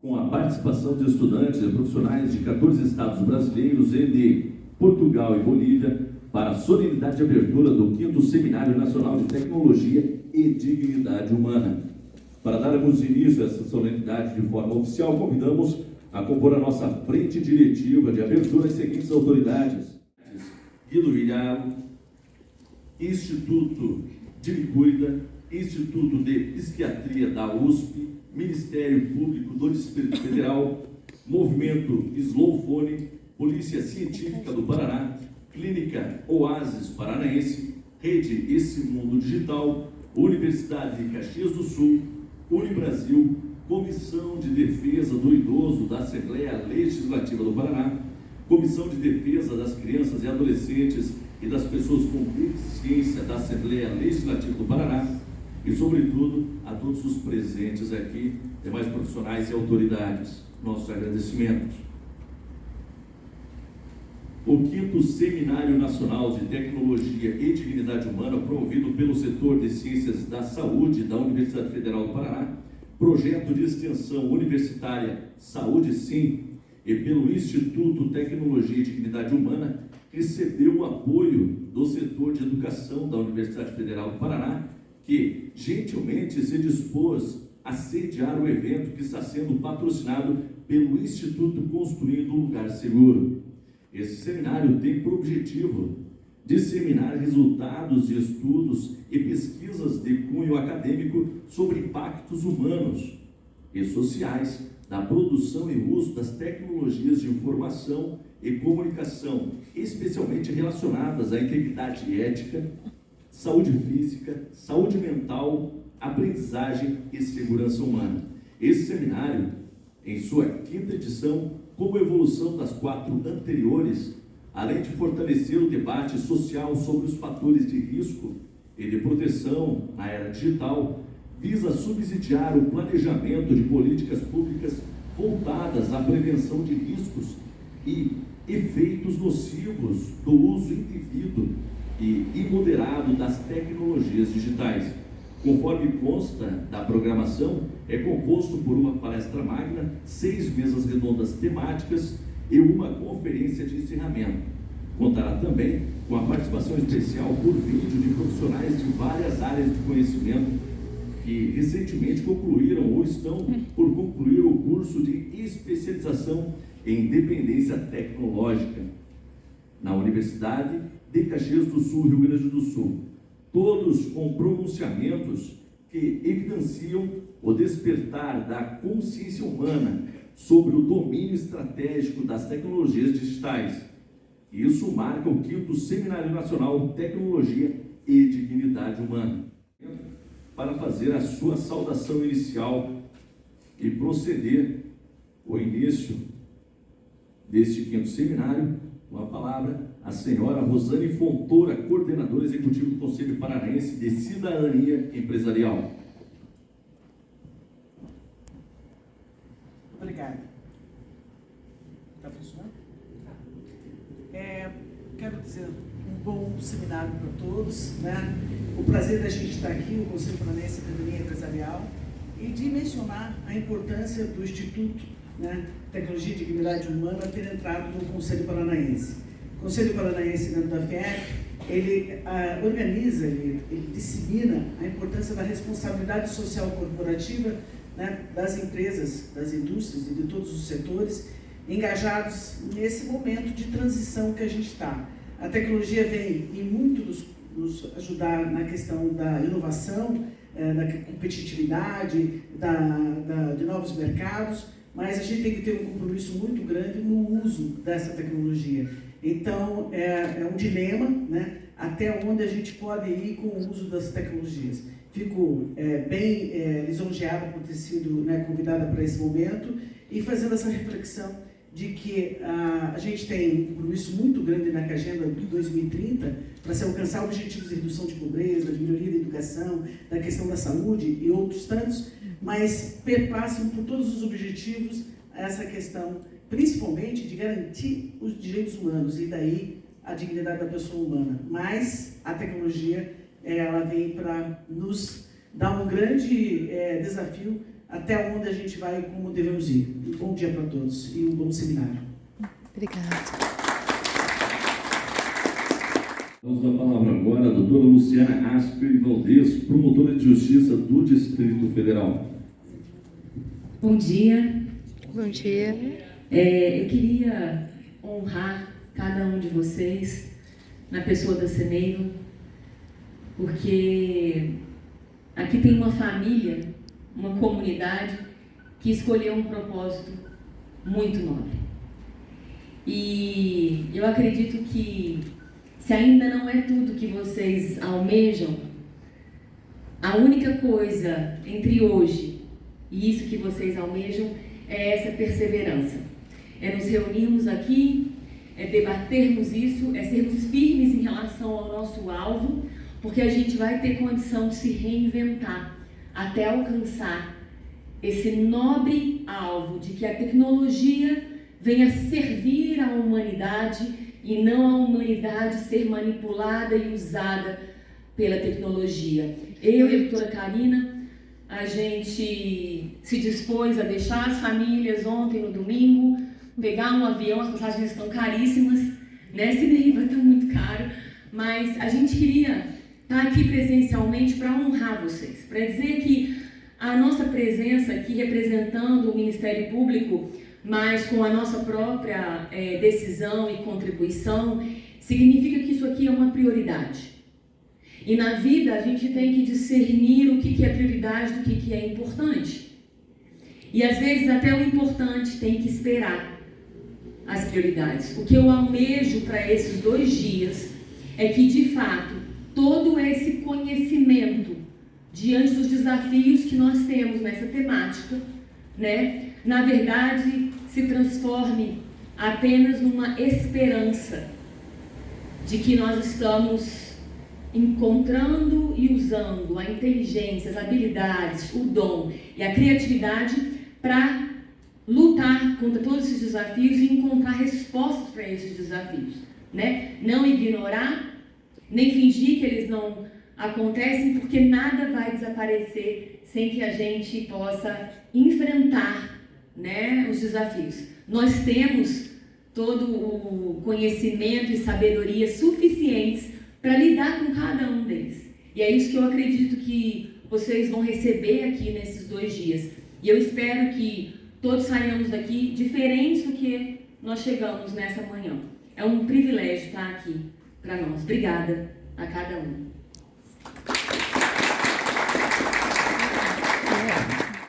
com a participação de estudantes e profissionais de 14 estados brasileiros e de Portugal e Bolívia, para a solenidade de abertura do 5º Seminário Nacional de Tecnologia e Dignidade Humana. Para darmos início a essa solenidade de forma oficial, convidamos a compor a nossa frente diretiva de abertura as seguintes autoridades: Guido Vilhalo, Instituto de Licuida, Instituto de Psiquiatria da USP, Ministério Público do Distrito Federal, Movimento Slowphone, Polícia Científica do Paraná, Clínica Oasis Paranaense, Rede Esse Mundo Digital, Universidade de Caxias do Sul, Unibrasil, Comissão de Defesa do Idoso da Assembleia Legislativa do Paraná, Comissão de Defesa das Crianças e Adolescentes e das Pessoas com Deficiência da Assembleia Legislativa do Paraná, e, sobretudo, a todos os presentes aqui, demais profissionais e autoridades, nossos agradecimentos. O 5º Seminário Nacional de Tecnologia e Dignidade Humana, promovido pelo setor de Ciências da Saúde da Universidade Federal do Paraná, projeto de extensão universitária Saúde Sim, e pelo Instituto Tecnologia e Dignidade Humana, recebeu o apoio do setor de educação da Universidade Federal do Paraná, que gentilmente se dispôs a sediar o evento que está sendo patrocinado pelo Instituto Construindo um Lugar Seguro. Esse seminário tem por objetivo disseminar resultados de estudos e pesquisas de cunho acadêmico sobre impactos humanos e sociais da produção e uso das tecnologias de informação e comunicação, especialmente relacionadas à integridade ética, saúde física, saúde mental, aprendizagem e segurança humana. Esse seminário, em sua 5ª edição, como evolução das 4 anteriores, além de fortalecer o debate social sobre os fatores de risco e de proteção na era digital, visa subsidiar o planejamento de políticas públicas voltadas à prevenção de riscos e efeitos nocivos do uso indevido e imoderado das tecnologias digitais. Conforme consta da programação, é composto por uma palestra magna, 6 mesas redondas temáticas e uma conferência de encerramento. Contará também com a participação especial por vídeo de profissionais de várias áreas de conhecimento que recentemente concluíram ou estão por concluir o curso de especialização em dependência tecnológica na Universidade de Caxias do Sul, Rio Grande do Sul, todos com pronunciamentos que evidenciam o despertar da consciência humana sobre o domínio estratégico das tecnologias digitais. Isso marca o 5º Seminário Nacional Tecnologia e Dignidade Humana. Para fazer a sua saudação inicial e proceder ao início deste 5º seminário, com a palavra a senhora Rosane Fontoura, coordenadora executiva do Conselho Paranaense de Cidadania Empresarial. Obrigada. Está funcionando? Quero dizer um bom seminário para todos, né? O prazer da gente estar aqui, o Conselho Paranaense de Cidadania Empresarial, e de mencionar a importância do Instituto, né, Tecnologia e Dignidade Humana ter entrado no Conselho Paranaense. O Conselho Paranaense, dentro da FIEC, ele organiza, ele dissemina a importância da responsabilidade social corporativa, né, das empresas, das indústrias e de todos os setores engajados nesse momento de transição que a gente está. A tecnologia vem em muito nos ajudar na questão da inovação, da competitividade, de novos mercados, mas a gente tem que ter um compromisso muito grande no uso dessa tecnologia. Então, é um dilema, né, até onde a gente pode ir com o uso das tecnologias. Fico bem lisonjeada por ter sido, né, convidada para esse momento e fazendo essa reflexão de que a gente tem um compromisso muito grande na Agenda de 2030 para se alcançar objetivos de redução de pobreza, de melhoria da educação, da questão da saúde e outros tantos, mas perpassam por todos os objetivos essa questão, principalmente de garantir os direitos humanos e daí a dignidade da pessoa humana. Mas a tecnologia, ela vem para nos dar um grande desafio até onde a gente vai e como devemos ir. Um bom dia para todos e um bom seminário. Obrigada. Vamos dar a palavra agora à doutora Luciana Asper Valdez, promotora de justiça do Distrito Federal. Bom dia. Bom dia. Eu queria honrar cada um de vocês na pessoa da CENEIVA, porque aqui tem uma família, uma comunidade que escolheu um propósito muito nobre. E eu acredito que, se ainda não é tudo que vocês almejam, a única coisa entre hoje e isso que vocês almejam é essa perseverança. É nos reunirmos aqui, é debatermos isso, é sermos firmes em relação ao nosso alvo, porque a gente vai ter condição de se reinventar até alcançar esse nobre alvo de que a tecnologia venha servir à humanidade e não a humanidade ser manipulada e usada pela tecnologia. Eu e a doutora Karina, a gente se dispôs a deixar as famílias ontem, no domingo, pegar um avião, as passagens estão caríssimas, né? CENEIVA está muito caro, mas a gente queria estar aqui presencialmente para honrar vocês, para dizer que a nossa presença aqui representando o Ministério Público, mas com a nossa própria decisão e contribuição, significa que isso aqui é uma prioridade. E na vida a gente tem que discernir o que é prioridade do que é importante. E às vezes até o importante tem que esperar as prioridades. O que eu almejo para esses 2 dias é que, de fato, todo esse conhecimento diante dos desafios que nós temos nessa temática, né, na verdade, se transforme apenas numa esperança de que nós estamos encontrando e usando a inteligência, as habilidades, o dom e a criatividade para lutar contra todos esses desafios e encontrar respostas para esses desafios, né? Não ignorar, nem fingir que eles não acontecem, porque nada vai desaparecer sem que a gente possa enfrentar, né, os desafios. Nós temos todo o conhecimento e sabedoria suficientes para lidar com cada um deles. E é isso que eu acredito que vocês vão receber aqui nesses 2 dias. E eu espero que todos saiamos daqui diferentes do que nós chegamos nessa manhã. É um privilégio estar aqui para nós. Obrigada a cada um.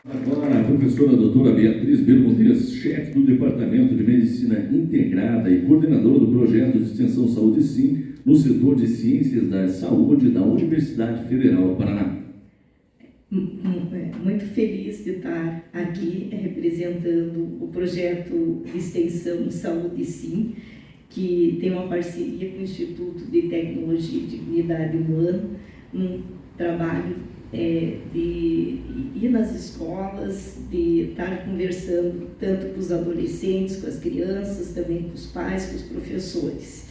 Agora, a professora doutora Beatriz Bermudez, chefe do Departamento de Medicina Integrada e coordenadora do projeto de extensão Saúde Sim, no setor de Ciências da Saúde da Universidade Federal do Paraná. Muito feliz de estar aqui representando o projeto de extensão Saúde Sim, que tem uma parceria com o Instituto de Tecnologia e Dignidade Humana, um trabalho de ir nas escolas, de estar conversando tanto com os adolescentes, com as crianças, também com os pais, com os professores.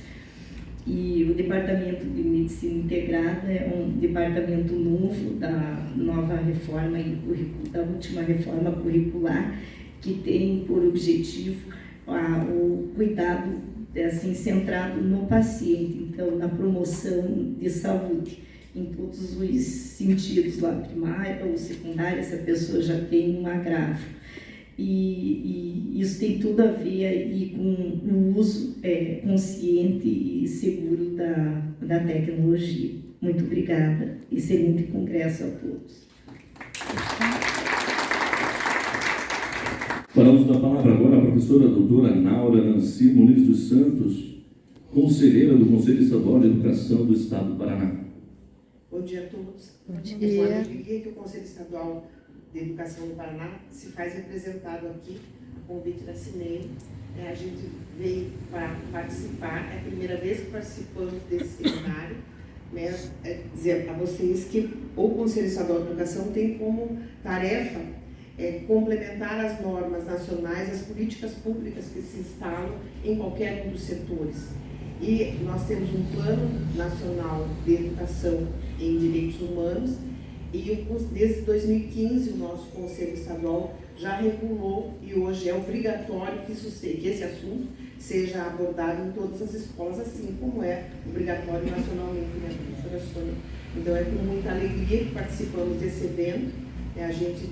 E o Departamento de Medicina Integrada é um departamento novo da nova reforma, da última reforma curricular, que tem por objetivo o cuidado assim, centrado no paciente, então na promoção de saúde, em todos os sentidos, lá primária ou secundária, se a pessoa já tem um agravo. E isso tem tudo a ver aí com o uso consciente e seguro da tecnologia. Muito obrigada. Excelente congresso a todos. Falamos da palavra agora a professora doutora Naura Nancy Muniz dos Santos, conselheira do Conselho Estadual de Educação do Estado do Paraná. Bom dia a todos. Bom dia. Eu diria que o Conselho Estadual de Educação do Paraná se faz representado aqui, a convite da CENEIVA. A gente veio para participar, é a primeira vez que participamos desse seminário, né? Dizer a vocês que o Conselho Estadual de Educação tem como tarefa complementar as normas nacionais, as políticas públicas que se instalam em qualquer um dos setores. E nós temos um Plano Nacional de Educação em Direitos Humanos E desde 2015 o nosso Conselho Estadual já regulou e hoje é obrigatório que esse assunto seja abordado em todas as escolas, assim como é obrigatório nacionalmente, né, professora Sônia? Então é com muita alegria que participamos desse evento. A gente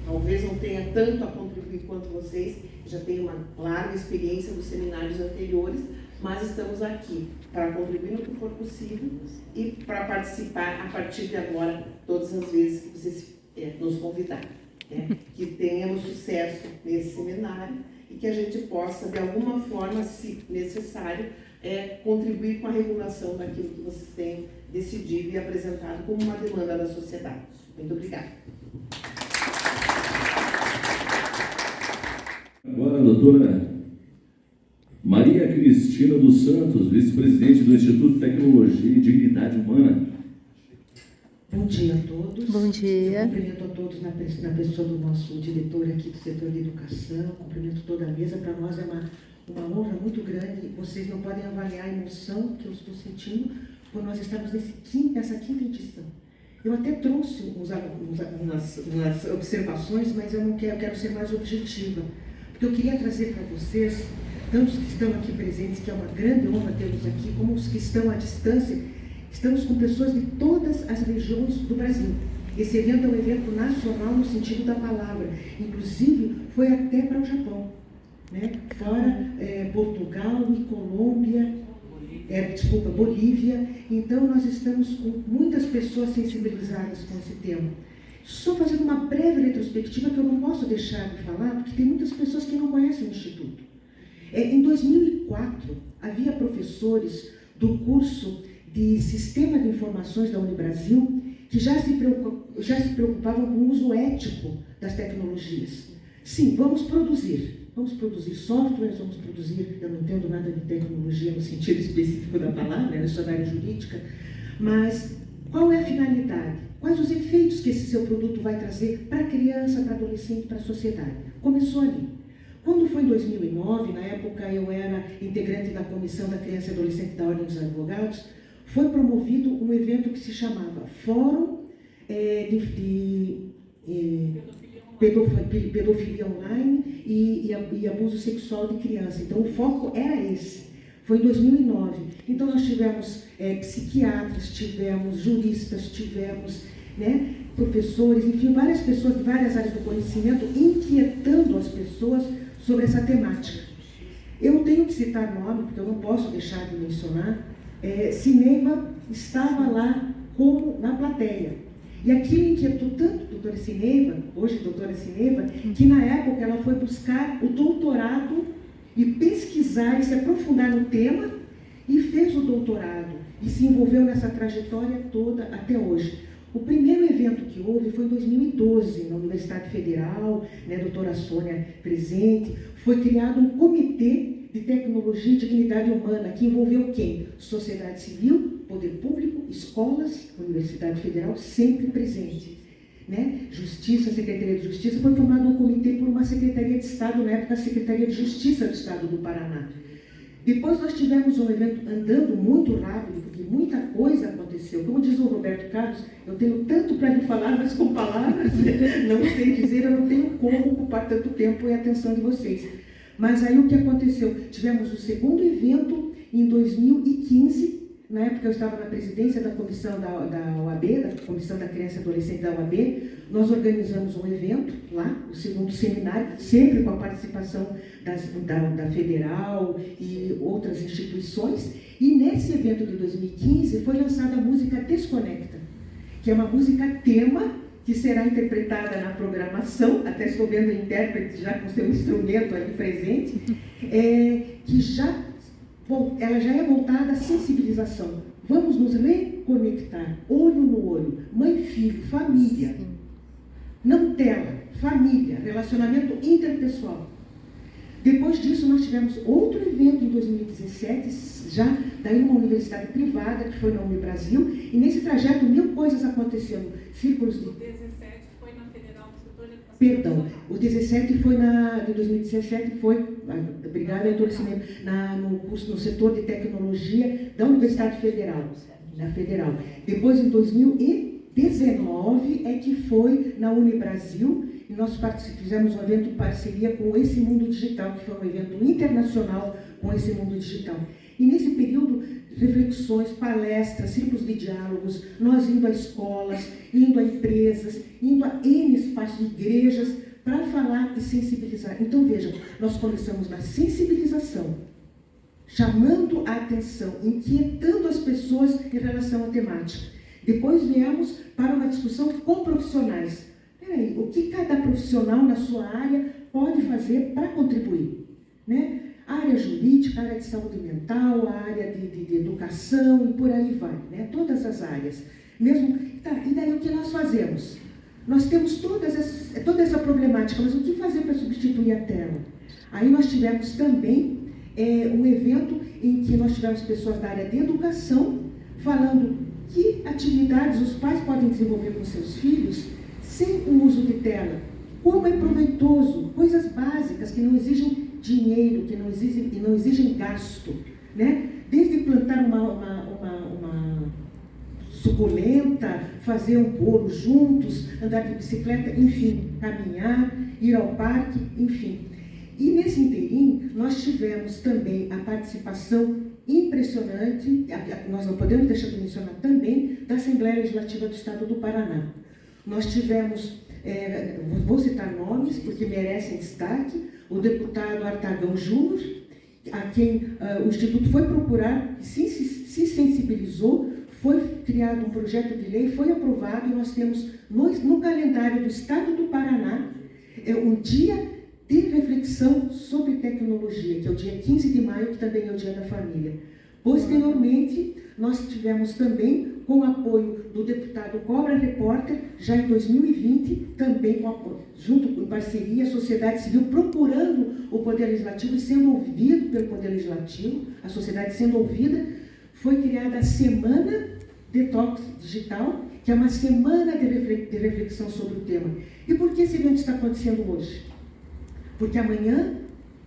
talvez não tenha tanto a contribuir quanto vocês, já tem uma larga experiência dos seminários anteriores, mas estamos aqui para contribuir no que for possível e para participar a partir de agora, todas as vezes que vocês nos convidarem. Que tenhamos sucesso nesse seminário e que a gente possa, de alguma forma, se necessário, contribuir com a regulação daquilo que vocês têm decidido e apresentado como uma demanda da sociedade. Muito obrigada. Agora, a doutora Maria Cristina dos Santos, vice-presidente do Instituto de Tecnologia e Dignidade Humana. Bom dia a todos. Bom dia. Eu cumprimento a todos na pessoa do nosso diretor aqui do setor de educação, cumprimento toda a mesa. Para nós é uma honra muito grande. Vocês não podem avaliar a emoção que eu estou sentindo por nós estarmos nessa quinta edição. Eu até trouxe umas observações, mas eu quero ser mais objetiva, porque eu queria trazer para vocês, tanto os que estão aqui presentes, que é uma grande honra tê-los aqui, como os que estão à distância. Estamos com pessoas de todas as regiões do Brasil. Esse evento é um evento nacional no sentido da palavra. Inclusive, foi até para o Japão, né? Fora Portugal e Colômbia, Bolívia. Então, nós estamos com muitas pessoas sensibilizadas com esse tema. Só fazendo uma breve retrospectiva que eu não posso deixar de falar, porque tem muitas pessoas que não conhecem o Instituto. Em 2004, havia professores do curso de Sistema de Informações da Unibrasil que já se preocupavam com o uso ético das tecnologias. Sim, vamos produzir softwares, vamos produzir, eu não entendo nada de tecnologia no sentido específico da palavra, eu sou da área jurídica, mas qual é a finalidade? Quais os efeitos que esse seu produto vai trazer para a criança, para a adolescente, para a sociedade? Começou ali. Quando foi em 2009, na época eu era integrante da Comissão da Criança e Adolescente da Ordem dos Advogados, foi promovido um evento que se chamava Fórum de Pedofilia Online e Abuso Sexual de Criança. Então, o foco era esse. Foi em 2009. Então, nós tivemos psiquiatras, tivemos juristas, tivemos professores, enfim, várias pessoas de várias áreas do conhecimento inquietando as pessoas sobre essa temática. Eu tenho que citar nome, porque eu não posso deixar de mencionar. Cineva estava lá como na plateia. E aquilo inquietou tanto a doutora Cineva, hoje doutora Cineva, que na época ela foi buscar o doutorado e pesquisar e se aprofundar no tema e fez o doutorado e se envolveu nessa trajetória toda até hoje. O primeiro evento que houve foi em 2012, na Universidade Federal, doutora Sônia presente, foi criado um comitê de tecnologia e dignidade humana, que envolveu quem? Sociedade civil, poder público, escolas, Universidade Federal, sempre presente. Justiça, Secretaria de Justiça, foi formado um comitê por uma Secretaria de Estado, na época a Secretaria de Justiça do Estado do Paraná. Depois nós tivemos um evento andando muito rápido, porque muita coisa aconteceu. Como diz o Roberto Carlos, eu tenho tanto para lhe falar, mas com palavras não sei dizer, eu não tenho como ocupar tanto tempo e a atenção de vocês. Mas aí o que aconteceu? Tivemos o segundo evento em 2015, na época eu estava na presidência da comissão da OAB, da Comissão da Criança e Adolescente da OAB, nós organizamos um evento lá, o segundo seminário, sempre com a participação da Federal e outras instituições, e nesse evento de 2015 foi lançada a música Desconecta, que é uma música tema, que será interpretada na programação, até estou vendo o intérprete já com seu instrumento ali presente, ela já é voltada à sensibilização. Vamos nos reconectar, olho no olho, mãe, filho, família. Não tela, família, relacionamento interpessoal. Depois disso, nós tivemos outro evento em 2017, já daí numa universidade privada, que foi na Unibrasil, e nesse trajeto 1000 coisas aconteceram. Círculos de... O 17 foi na Federal do Setor de Educação. Perdão, o 17 foi de 2017 foi, obrigada, doutor Cinema, no curso, no setor de tecnologia da Universidade Federal, na Federal. Depois, em 2018, 2019 é que foi na Unibrasil, e nós fizemos um evento em parceria com Esse Mundo Digital, que foi um evento internacional com Esse Mundo Digital. E nesse período, reflexões, palestras, círculos de diálogos, nós indo a escolas, indo a empresas, indo a N espaços de igrejas, para falar e sensibilizar. Então, vejam, nós começamos na sensibilização, chamando a atenção, inquietando as pessoas em relação à temática. Depois viemos para uma discussão com profissionais. Peraí, o que cada profissional na sua área pode fazer para contribuir? Né? A área jurídica, a área de saúde mental, a área de educação e por aí vai, né? Todas as áreas. Mesmo, tá, e daí o que nós fazemos? Nós temos toda essa problemática, mas o que fazer para substituir a tela? Aí nós tivemos também um evento em que nós tivemos pessoas da área de educação falando que atividades os pais podem desenvolver com seus filhos sem o uso de tela. Como é proveitoso, coisas básicas que não exigem dinheiro, que não exigem gasto, né? Desde plantar uma suculenta, fazer um bolo juntos, andar de bicicleta, enfim, caminhar, ir ao parque, enfim. E nesse inteirinho, nós tivemos também a participação impressionante, nós não podemos deixar de mencionar também, da Assembleia Legislativa do Estado do Paraná. Nós tivemos, vou citar nomes, porque merecem destaque, o deputado Artagão Júnior, a quem o Instituto foi procurar, se sensibilizou, foi criado um projeto de lei, foi aprovado, e nós temos no calendário do Estado do Paraná um dia de reflexão sobre tecnologia, que é o dia 15 de maio, que também é o Dia da Família. Posteriormente, nós tivemos também, com o apoio do deputado Cobra Repórter, já em 2020, também junto com parceria, a sociedade civil procurando o Poder Legislativo e sendo ouvido pelo Poder Legislativo, a sociedade sendo ouvida, foi criada a Semana Detox Digital, que é uma semana de reflexão sobre o tema. E por que esse evento está acontecendo hoje? Porque amanhã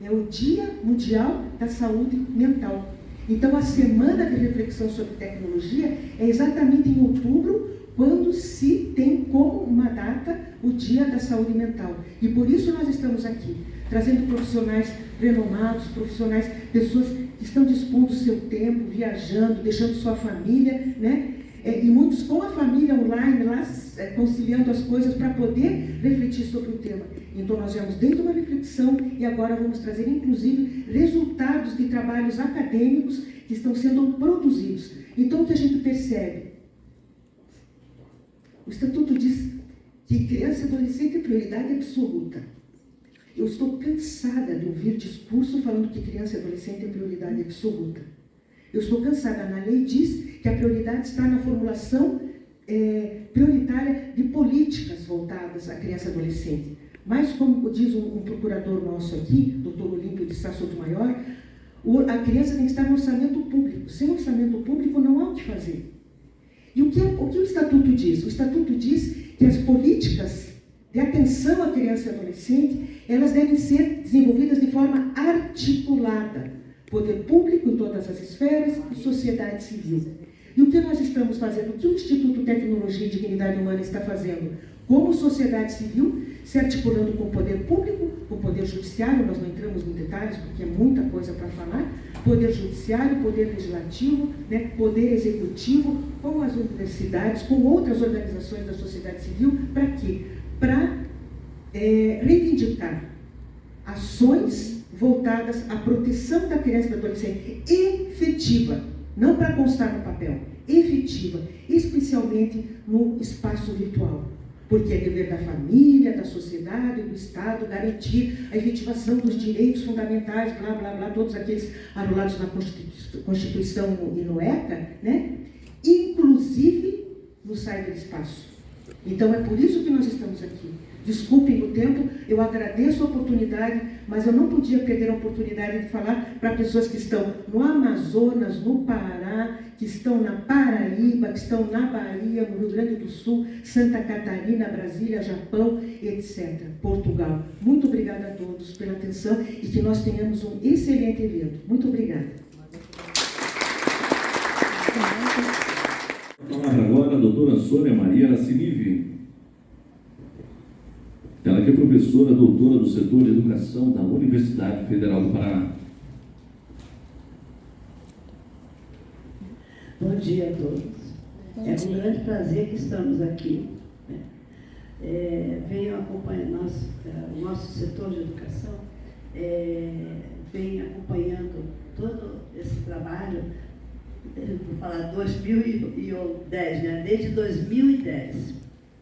é o Dia Mundial da Saúde Mental. Então, a semana de reflexão sobre tecnologia é exatamente em outubro, quando se tem como uma data o Dia da Saúde Mental. E por isso nós estamos aqui, trazendo profissionais renomados, pessoas que estão dispondo o seu tempo, viajando, deixando sua família, né? E muitos com a família online, lá conciliando as coisas para poder refletir sobre o tema. Então, nós viemos dentro de uma reflexão e agora vamos trazer, inclusive, resultados de trabalhos acadêmicos que estão sendo produzidos. Então, o que a gente percebe? O Estatuto diz que criança e adolescente é prioridade absoluta. Eu estou cansada de ouvir discurso falando que criança e adolescente é prioridade absoluta. Eu estou cansada. Na lei diz que a prioridade está na formulação prioritária de políticas voltadas à criança e adolescente. Mas, como diz um procurador nosso aqui, doutor Olímpio de Sá Sotomayor, a criança tem que estar no orçamento público. Sem orçamento público não há o que fazer. E o que o Estatuto diz? O Estatuto diz que as políticas de atenção à criança e adolescente, elas devem ser desenvolvidas de forma articulada. Poder público em todas as esferas e sociedade civil. E o que nós estamos fazendo? O que o Instituto Tecnologia e Dignidade Humana está fazendo? Como sociedade civil, se articulando com o poder público, com o poder judiciário, nós não entramos em detalhes porque é muita coisa para falar, poder judiciário, poder legislativo, né, poder executivo, com as universidades, com outras organizações da sociedade civil, para quê? Para reivindicar ações voltadas à proteção da criança e do adolescente efetiva, não para constar no papel, efetiva, especialmente no espaço virtual. Porque é dever da família, da sociedade, do Estado, garantir a efetivação dos direitos fundamentais, blá, blá, blá, todos aqueles arrolados na Constituição e no ECA, né? Inclusive no cyberespaço. Então, é por isso que nós estamos aqui. Desculpem o tempo, eu agradeço a oportunidade, mas eu não podia perder a oportunidade de falar para pessoas que estão no Amazonas, no Pará, que estão na Paraíba, que estão na Bahia, no Rio Grande do Sul, Santa Catarina, Brasília, Japão, etc. Portugal. Muito obrigada a todos pela atenção e que nós tenhamos um excelente evento. Muito obrigada. A palavra agora a doutora Sônia Maria Nassimivi. Ela que é professora doutora do setor de educação da Universidade Federal do Paraná. Bom dia a todos. É com grande prazer que estamos aqui. Venho acompanhando o nosso setor de educação, vem acompanhando todo esse trabalho, vou falar 2010, né? Desde 2010.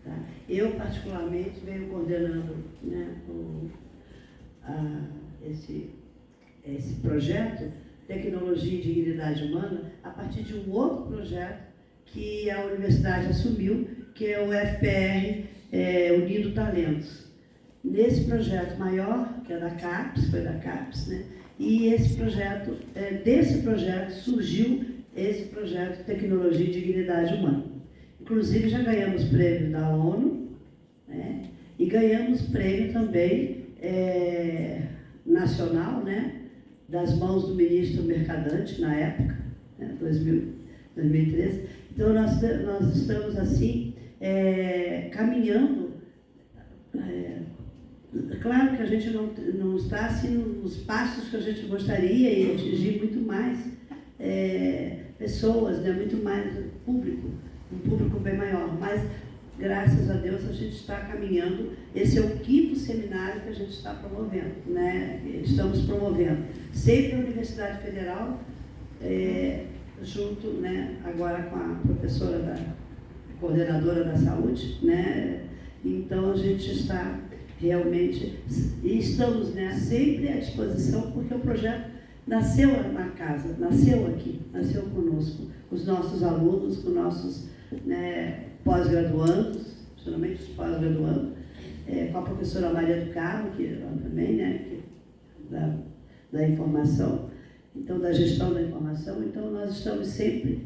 Tá? Eu, particularmente, venho coordenando, né, esse projeto, Tecnologia e Dignidade Humana, a partir de um outro projeto que a universidade assumiu, que é o FPR Unindo Talentos. Nesse projeto maior, que é da CAPES, foi da CAPES, né? E esse projeto, desse projeto surgiu esse projeto Tecnologia e Dignidade Humana. Inclusive já ganhamos prêmio da ONU, né? E ganhamos prêmio também nacional, né? Das mãos do ministro Mercadante, na época, né? 2013. Então, nós estamos, assim, caminhando. Claro que a gente não está, assim, nos passos que a gente gostaria e atingir muito mais pessoas, né? Muito mais público, um público bem maior. Mas, graças a Deus, a gente está caminhando. Esse é o 5º seminário que a gente está promovendo, né? Estamos promovendo. Sempre a Universidade Federal, junto, né, agora com a professora coordenadora da saúde, né? Então, a gente está realmente, e estamos, né, sempre à disposição, porque o projeto nasceu na casa, nasceu aqui, nasceu conosco, com os nossos alunos, com nossos, né, pós-graduandos, geralmente os pós-graduandos, com a professora Maria do Carmo, que ela também, né, da informação, então da gestão da informação. Então nós estamos sempre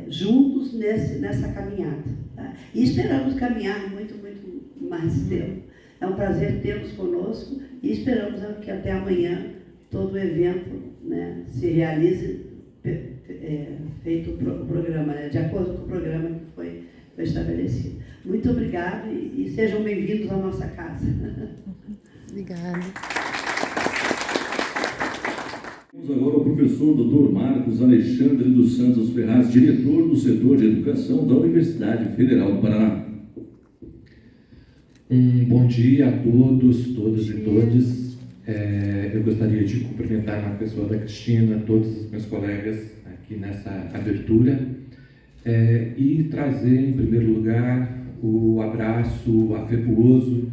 juntos nessa caminhada, tá? E esperamos caminhar muito, muito mais tempo. É um prazer tê-los conosco e esperamos que até amanhã todo o evento, né, se realize feito o programa, né, de acordo com o programa que foi estabelecido. Muito obrigado e sejam bem-vindos à nossa casa. Obrigada. Vamos agora ao professor Dr. Marcos Alexandre dos Santos Ferraz, diretor do setor de educação da Universidade Federal do Paraná. Bom dia a todos, todas e todos. Eu gostaria de cumprimentar na pessoa da Cristina, todos os meus colegas aqui nessa abertura e trazer, em primeiro lugar, o abraço afetuoso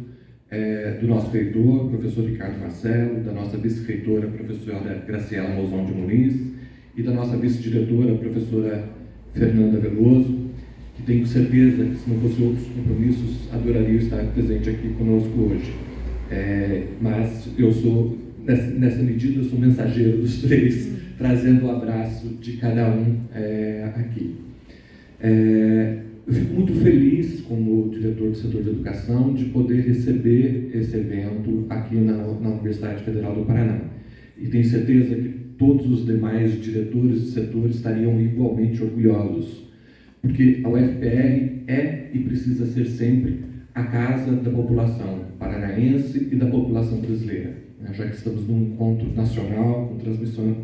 do nosso reitor, professor Ricardo Marcelo, da nossa vice-reitora, professora Graciela Mozon de Muniz, e da nossa vice-diretora, professora Fernanda Veloso, que tenho certeza que, se não fossem outros compromissos, adoraria estar presente aqui conosco hoje. Mas eu sou, nessa medida, eu sou mensageiro dos três, trazendo o abraço de cada um aqui. Eu fico muito feliz, como diretor do setor de educação, de poder receber esse evento aqui na Universidade Federal do Paraná. E tenho certeza que todos os demais diretores do setor estariam igualmente orgulhosos, porque a UFPR é e precisa ser sempre a casa da população paranaense e da população brasileira, né? Já que estamos num encontro nacional, com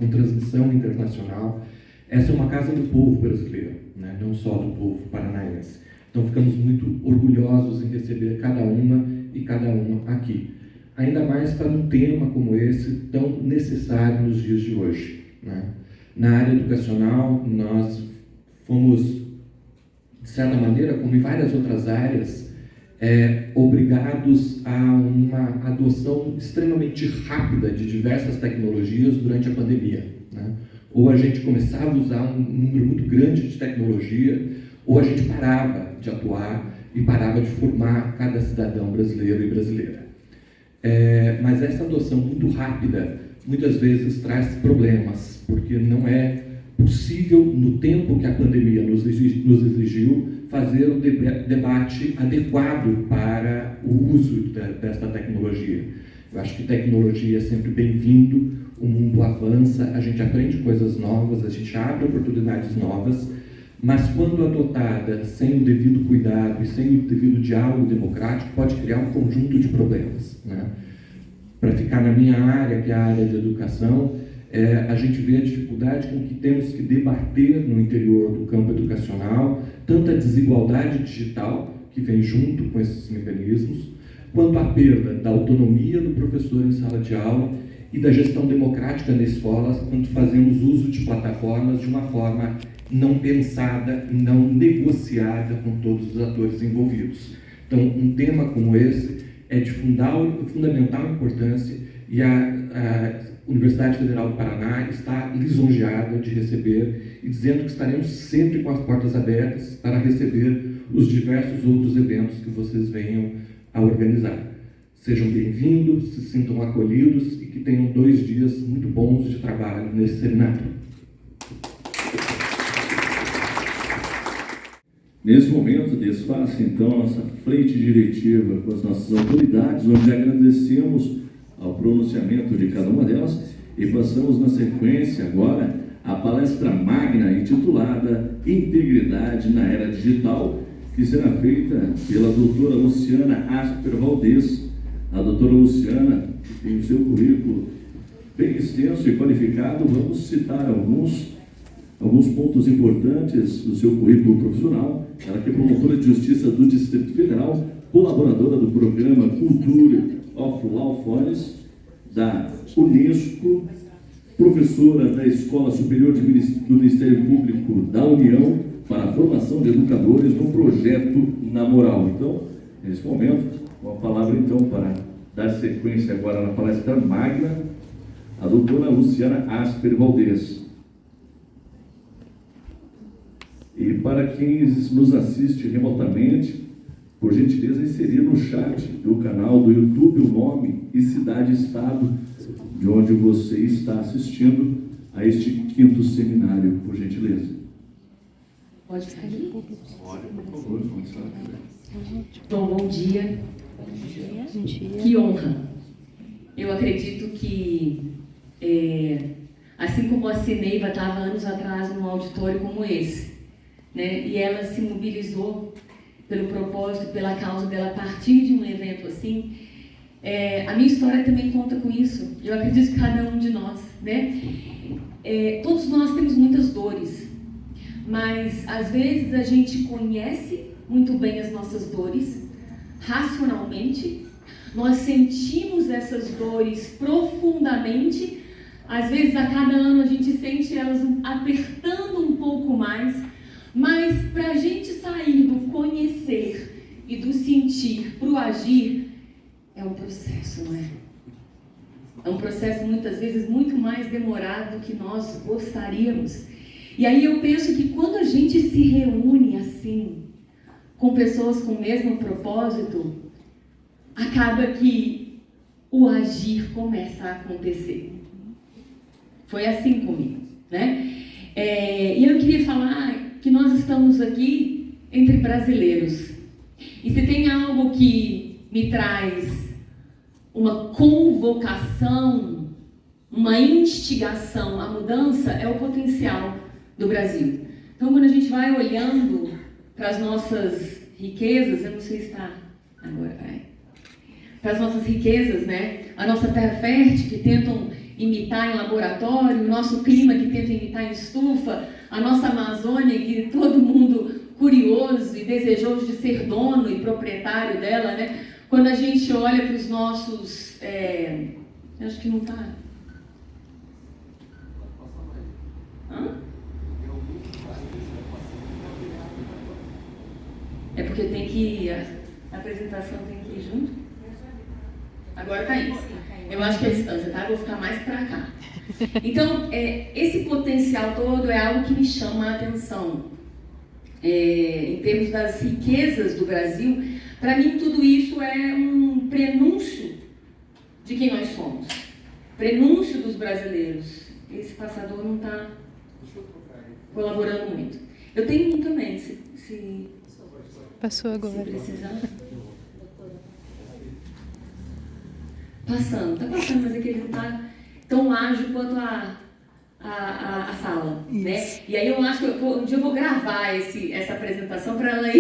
transmissão internacional. Essa é uma casa do povo brasileiro, né? Não só do povo paranaense. Então ficamos muito orgulhosos em receber cada uma e cada uma aqui. Ainda mais para um tema como esse, tão necessário nos dias de hoje, né? Na área educacional, nós fomos, de certa maneira, como em várias outras áreas, obrigados a uma adoção extremamente rápida de diversas tecnologias durante a pandemia, né? Ou a gente começava a usar um número muito grande de tecnologia, ou a gente parava de atuar e parava de formar cada cidadão brasileiro e brasileira. Mas essa adoção muito rápida muitas vezes traz problemas, porque não é possível, no tempo que a pandemia nos exigiu, fazer o debate adequado para o uso desta tecnologia. Eu acho que tecnologia é sempre bem-vindo, o mundo avança, a gente aprende coisas novas, a gente abre oportunidades novas, mas quando adotada sem o devido cuidado e sem o devido diálogo democrático, pode criar um conjunto de problemas, né? Para ficar na minha área, que é a área de educação, a gente vê a dificuldade com que temos que debater no interior do campo educacional, tanto a desigualdade digital, que vem junto com esses mecanismos, quanto a perda da autonomia do professor em sala de aula e da gestão democrática nas escolas, quando fazemos uso de plataformas de uma forma não pensada e não negociada com todos os atores envolvidos. Então, um tema como esse é de fundamental importância e a Universidade Federal do Paraná está lisonjeada de receber e dizendo que estaremos sempre com as portas abertas para receber os diversos outros eventos que vocês venham a organizar. Sejam bem-vindos, se sintam acolhidos e que tenham 2 dias muito bons de trabalho nesse seminário. Nesse momento, desfaça então a nossa frente diretiva com as nossas autoridades, onde agradecemos ao pronunciamento de cada uma delas e passamos na sequência agora a palestra magna intitulada Integridade na Era Digital, que será feita pela doutora Luciana Asper Valdez. A doutora Luciana, que tem o seu currículo bem extenso e qualificado, vamos citar alguns pontos importantes do seu currículo profissional. Ela que é promotora de Justiça do Distrito Federal, colaboradora do programa Culture of Law Foreigners da Unesco, professora da Escola Superior do Ministério Público da União para a formação de educadores no projeto Na Moral. Então, nesse momento, com a palavra então para dar sequência agora na palestra magna, a doutora Luciana Asper Valdez. E para quem nos assiste remotamente, por gentileza, inserir no chat do canal do YouTube o nome e cidade e estado de onde você está assistindo a este 5º seminário, por gentileza. Pode sair? Pode, por favor, começar. Bom, bom dia. Bom dia. Que honra. Eu acredito que, assim como a Cineiva estava anos atrás num auditório como esse, né, e ela se mobilizou pelo propósito, pela causa dela a partir de um evento assim, a minha história também conta com isso. Eu acredito que cada um de nós, né? Todos nós temos muitas dores, mas às vezes a gente conhece muito bem as nossas dores, racionalmente, nós sentimos essas dores profundamente, às vezes a cada ano a gente sente elas apertando um pouco mais, mas para a gente sair do conhecer e do sentir para o agir, é um processo, não é? É um processo muitas vezes muito mais demorado do que nós gostaríamos. E aí eu penso que quando a gente se reúne assim, com pessoas com o mesmo propósito, acaba que o agir começa a acontecer. Foi assim comigo, né? E eu queria falar que nós estamos aqui entre brasileiros. E se tem algo que me traz uma convocação, uma instigação à mudança, é o potencial do Brasil. Então, quando a gente vai olhando para as nossas riquezas, eu não sei se está agora, para as nossas riquezas, né? A nossa terra fértil, que tentam imitar em laboratório, o nosso clima que tenta imitar em estufa, a nossa Amazônia, que todo mundo curioso e desejoso de ser dono e proprietário dela, né? Quando a gente olha para os nossos... acho que não está... É porque tem que... A apresentação tem que ir junto? Agora está indo. Eu acho que é a distância, tá? Eu vou ficar mais para cá. Então, esse potencial todo é algo que me chama a atenção. Em termos das riquezas do Brasil, para mim tudo isso é um prenúncio de quem nós somos. Prenúncio dos brasileiros. Esse passador não está colaborando muito. Eu tenho um também, se Passou agora. Se precisar. Passando, tá passando, mas é que ele não tá tão ágil quanto a a sala, né? E aí eu acho que um dia eu vou gravar essa apresentação para ela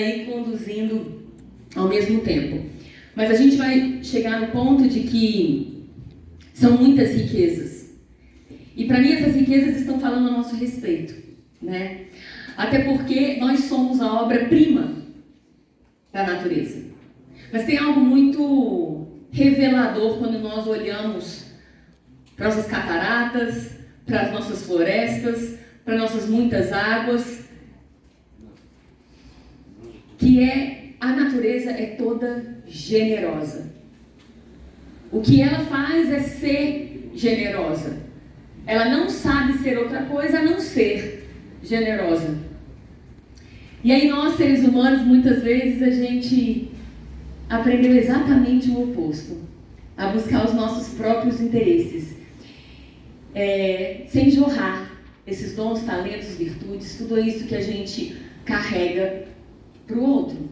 ir conduzindo ao mesmo tempo. Mas a gente vai chegar no ponto de que são muitas riquezas. E para mim essas riquezas estão falando a nosso respeito, né? Até porque nós somos a obra-prima da natureza. Mas tem algo muito revelador quando nós olhamos para nossas cataratas, para as nossas florestas, para nossas muitas águas, que a natureza é toda generosa. O que ela faz é ser generosa. Ela não sabe ser outra coisa a não ser generosa. E aí nós, seres humanos, muitas vezes a gente aprendeu exatamente o oposto, a buscar os nossos próprios interesses, sem jorrar esses dons, talentos, virtudes, tudo isso que a gente carrega para o outro.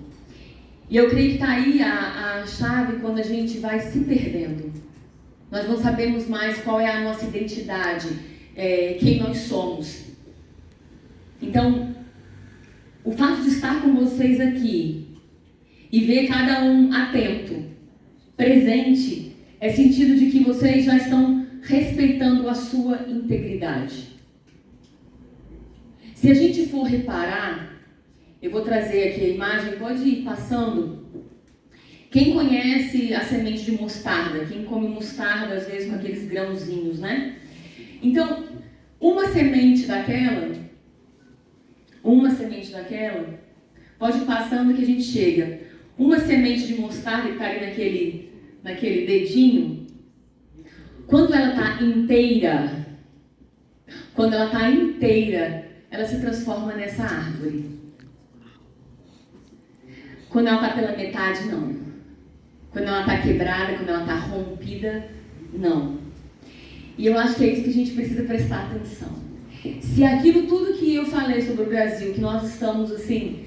E eu creio que está aí a chave quando a gente vai se perdendo. Nós não sabemos mais qual é a nossa identidade, quem nós somos. Então, o fato de estar com vocês aqui e ver cada um atento, presente, é sentido de que vocês já estão respeitando a sua integridade. Se a gente for reparar, eu vou trazer aqui a imagem, pode ir passando. Quem conhece a semente de mostarda? Quem come mostarda, às vezes, com aqueles grãozinhos, né? Então, uma semente daquela, pode ir passando que a gente chega. Uma semente de mostarda que está ali naquele dedinho, quando ela está inteira, ela se transforma nessa árvore. Quando ela está pela metade, não. Quando ela está quebrada, quando ela está rompida, não. E eu acho que é isso que a gente precisa prestar atenção. Se aquilo tudo que eu falei sobre o Brasil, que nós estamos assim,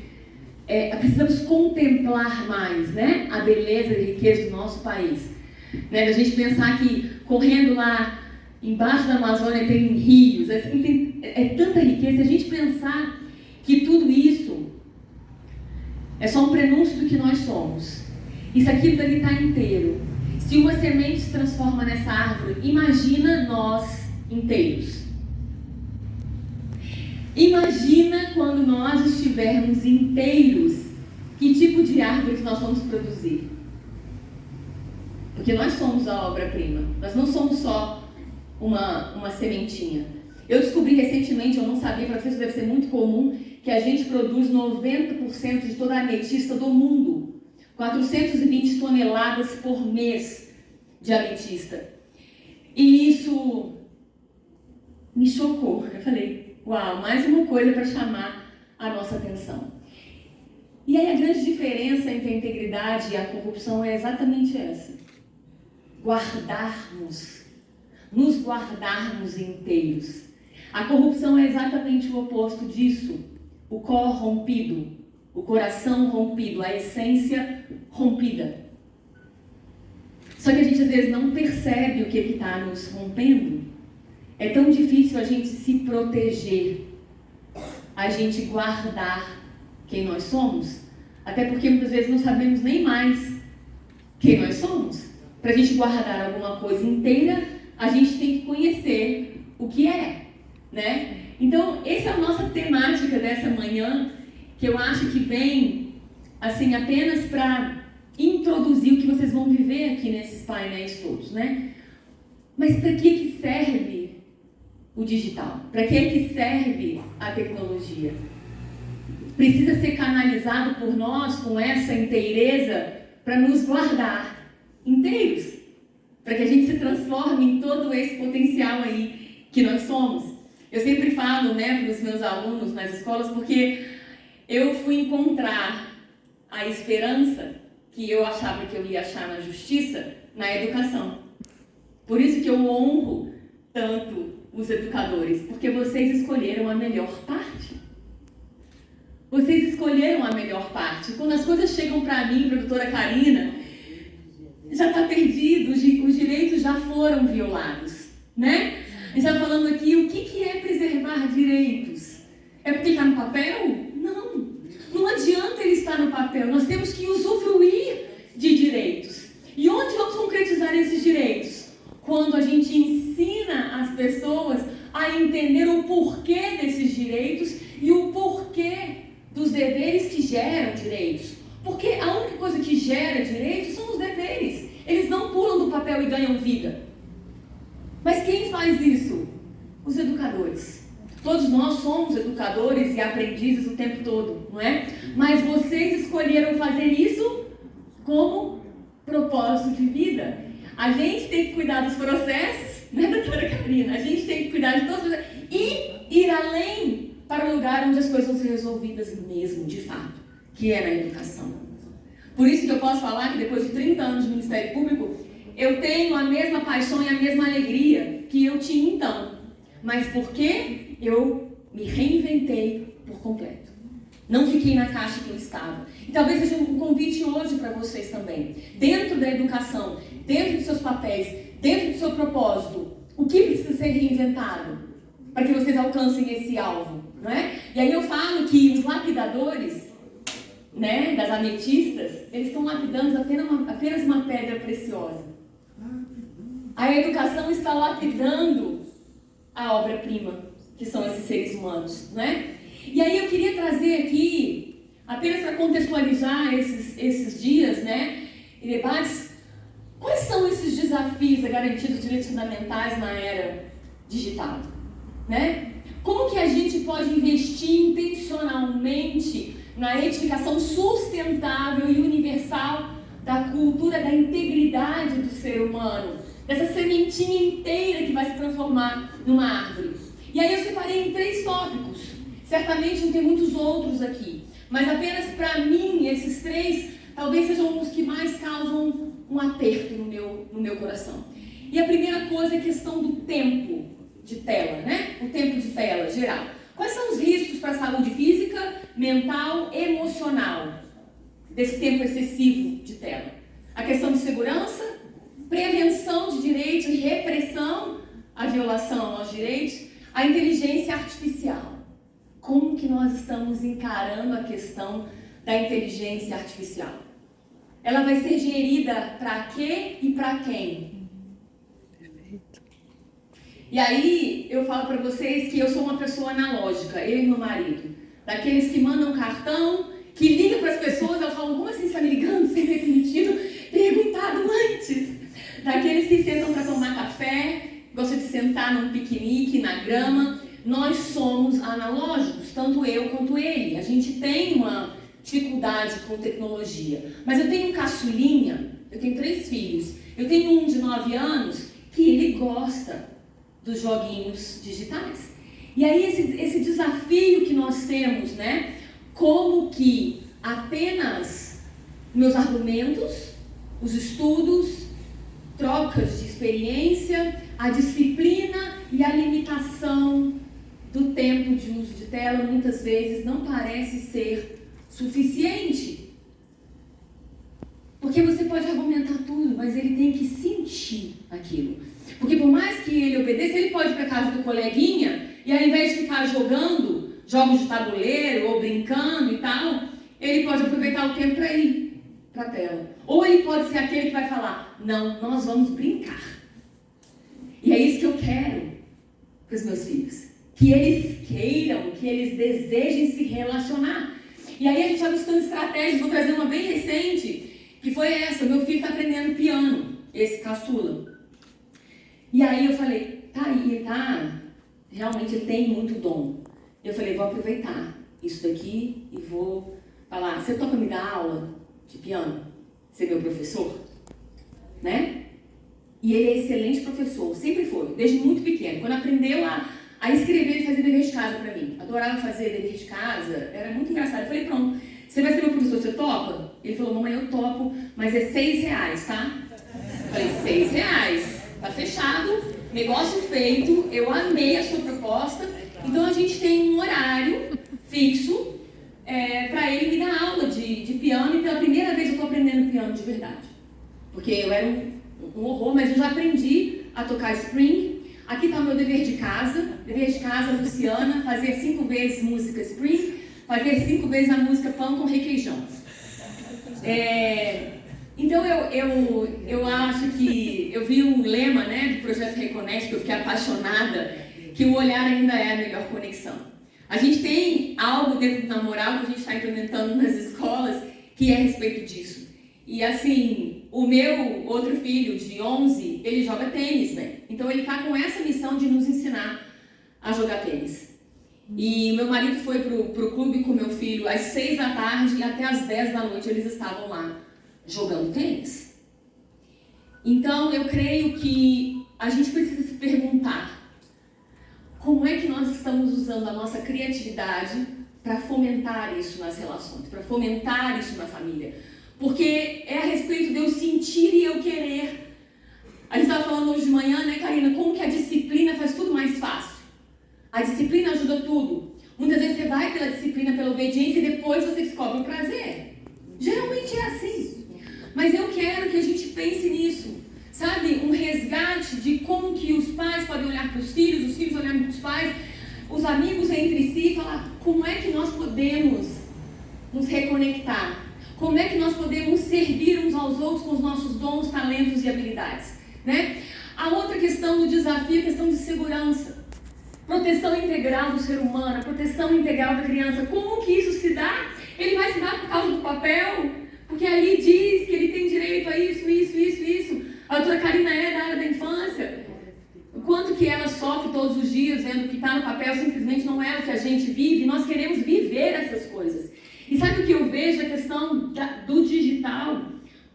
precisamos contemplar mais, né, a beleza e a riqueza do nosso país. Né, a gente pensar que correndo lá embaixo da Amazônia tem rios, assim, é tanta riqueza. Se a gente pensar que tudo isso é só um prenúncio do que nós somos, e se aquilo dali está inteiro, se uma semente se transforma nessa árvore, imagina nós inteiros. Imagina quando nós estivermos inteiros, que tipo de árvore que nós vamos produzir. Porque nós somos a obra-prima, nós não somos só uma sementinha. Eu descobri recentemente, eu não sabia, para vocês deve ser muito comum, que a gente produz 90% de toda a ametista do mundo. 420 toneladas por mês de ametista. E isso me chocou. Eu falei, uau, mais uma coisa para chamar a nossa atenção. E aí a grande diferença entre a integridade e a corrupção é exatamente essa. Nos guardarmos inteiros. A corrupção é exatamente o oposto disso. O corrompido, o coração rompido, a essência rompida. Só que a gente às vezes não percebe o que está nos rompendo. É tão difícil a gente se proteger, a gente guardar quem nós somos, até porque muitas vezes não sabemos nem mais quem nós somos. Para a gente guardar alguma coisa inteira, a gente tem que conhecer o que é, né? Então, essa é a nossa temática dessa manhã, que eu acho que vem, assim, apenas para introduzir o que vocês vão viver aqui nesses painéis todos, né? Mas para que serve o digital? Para que serve a tecnologia? Precisa ser canalizado por nós com essa inteireza para nos guardar inteiros, para que a gente se transforme em todo esse potencial aí que nós somos. Eu sempre falo, né, para os meus alunos nas escolas, porque eu fui encontrar a esperança que eu achava que eu ia achar na justiça, na educação. Por isso que eu honro tanto os educadores, porque vocês escolheram a melhor parte. Vocês escolheram a melhor parte. Quando as coisas chegam para mim, para a doutora Karina, já está perdido, os direitos já foram violados, né? A gente está falando aqui o que é preservar direitos. É porque está no papel? Não. Não adianta ele estar no papel. Nós temos que usufruir de direitos. E onde vamos concretizar esses direitos? Quando a gente ensina as pessoas a entender o porquê desses direitos e o porquê dos deveres que geram direitos. Porque a única coisa que gera direitos são os deveres. Eles não pulam do papel e ganham vida. Mas quem faz isso? Os educadores. Todos nós somos educadores e aprendizes o tempo todo, não é? Mas vocês escolheram fazer isso como propósito de vida. A gente tem que cuidar dos processos, né, doutora Karina? A gente tem que cuidar de todos os processos e ir além para o lugar onde as coisas vão ser resolvidas mesmo, de fato, que é na educação. Por isso que eu posso falar que depois de 30 anos de Ministério Público, eu tenho a mesma paixão e a mesma alegria que eu tinha então. Mas porque eu me reinventei por completo. Não fiquei na caixa que eu estava. E talvez seja um convite hoje para vocês também. Dentro da educação, dentro dos seus papéis, dentro do seu propósito, o que precisa ser reinventado para que vocês alcancem esse alvo, não é? E aí eu falo que os lapidadores, né, das ametistas, eles estão lapidando apenas uma pedra preciosa. A educação está lapidando a obra-prima, que são esses seres humanos, né? E aí eu queria trazer aqui, apenas para contextualizar esses dias, né, e debates, quais são esses desafios da garantia dos direitos fundamentais na era digital, né? Como que a gente pode investir intencionalmente na edificação sustentável e universal da cultura da integridade do ser humano, dessa sementinha inteira que vai se transformar numa árvore? E aí eu separei em 3 tópicos. Certamente não tem muitos outros aqui, mas apenas para mim, esses 3 talvez sejam os que mais causam um aperto no meu coração. E a primeira coisa é a questão do tempo de tela, né? O tempo de tela geral. Quais são os riscos para a saúde física, mental, emocional desse tempo excessivo de tela? A questão de segurança, prevenção de direitos e repressão à violação aos direitos, a inteligência artificial. Como que nós estamos encarando a questão da inteligência artificial? Ela vai ser gerida para quê e para quem? E aí eu falo para vocês que eu sou uma pessoa analógica, eu e meu marido. Daqueles que mandam cartão, que ligam para as pessoas, eu falo, como assim você está me ligando sem ter permitido perguntado antes? Daqueles que sentam para tomar café, gostam de sentar num piquenique, na grama. Nós somos analógicos, tanto eu quanto ele. A gente tem uma dificuldade com tecnologia. Mas eu tenho um caçulinha, eu tenho 3 filhos. Eu tenho um de 9 anos que ele gosta dos joguinhos digitais. E aí esse desafio que nós temos, né? Como que apenas meus argumentos, os estudos, trocas de experiência, a disciplina e a limitação do tempo de uso de tela muitas vezes não parece ser suficiente. Porque você pode argumentar tudo, mas ele tem que sentir aquilo. Porque por mais que ele obedeça, ele pode ir para casa do coleguinha e ao invés de ficar jogando jogos de tabuleiro ou brincando e tal, ele pode aproveitar o tempo para ir para a tela. Ou ele pode ser aquele que vai falar, não, nós vamos brincar. E é isso que eu quero para os meus filhos. Que eles queiram, que eles desejem se relacionar. E aí a gente vai buscando estratégias, vou trazer uma bem recente, que foi essa, meu filho está aprendendo piano, esse caçula. E aí eu falei, tá aí, tá, realmente ele tem muito dom. Eu falei, vou aproveitar isso daqui e vou falar, você topa me dar aula de piano? Ser meu professor? Né? E ele é excelente professor, sempre foi, desde muito pequeno. Quando aprendeu a escrever e fazer dever de casa pra mim. Adorava fazer dever de casa, era muito engraçado. Eu falei, pronto, você vai ser meu professor, você topa? Ele falou, mamãe, eu topo, mas é R$6, tá? Eu falei, R$6, tá fechado, negócio feito, eu amei a sua proposta. Então a gente tem um horário fixo pra ele me dar aula de piano, e pela primeira vez eu tô aprendendo piano de verdade. Porque eu era um horror, mas eu já aprendi a tocar string, Aqui está o meu dever de casa. Dever de casa, Luciana, fazer 5 vezes música Spring, fazer 5 vezes a música Pão com Requeijão. Então eu acho que eu vi um lema, né, do Projeto Reconnect, que eu fiquei apaixonada, que o olhar ainda é a melhor conexão. A gente tem algo dentro do Namoral que a gente está implementando nas escolas que é a respeito disso. E assim, o meu outro filho de 11, ele joga tênis, né? Então ele está com essa missão de nos ensinar a jogar tênis. E meu marido foi pro clube com meu filho às 6 da tarde e até às 10 da noite eles estavam lá jogando tênis. Então eu creio que a gente precisa se perguntar como é que nós estamos usando a nossa criatividade para fomentar isso nas relações, para fomentar isso na família. Porque é a respeito de eu sentir e eu querer. A gente estava falando hoje de manhã, né, Karina, como que a disciplina faz tudo mais fácil. A disciplina ajuda tudo. Muitas vezes você vai pela disciplina, pela obediência e depois você descobre o prazer. Geralmente é assim. Mas eu quero que a gente pense nisso. Sabe, um resgate de como que os pais podem olhar para os filhos olhando para os pais, os amigos entre si e falar como é que nós podemos nos reconectar. Como é que nós podemos servir uns aos outros com os nossos dons, talentos e habilidades, né? A outra questão do desafio é a questão de segurança. Proteção integral do ser humano, proteção integral da criança. Como que isso se dá? Ele vai se dar por causa do papel? Porque ali diz que ele tem direito a isso. A doutora Karina é da área da infância. O quanto que ela sofre todos os dias vendo que está no papel simplesmente não é o que a gente vive. Nós queremos viver essas coisas. E sabe o que eu vejo? A questão do digital.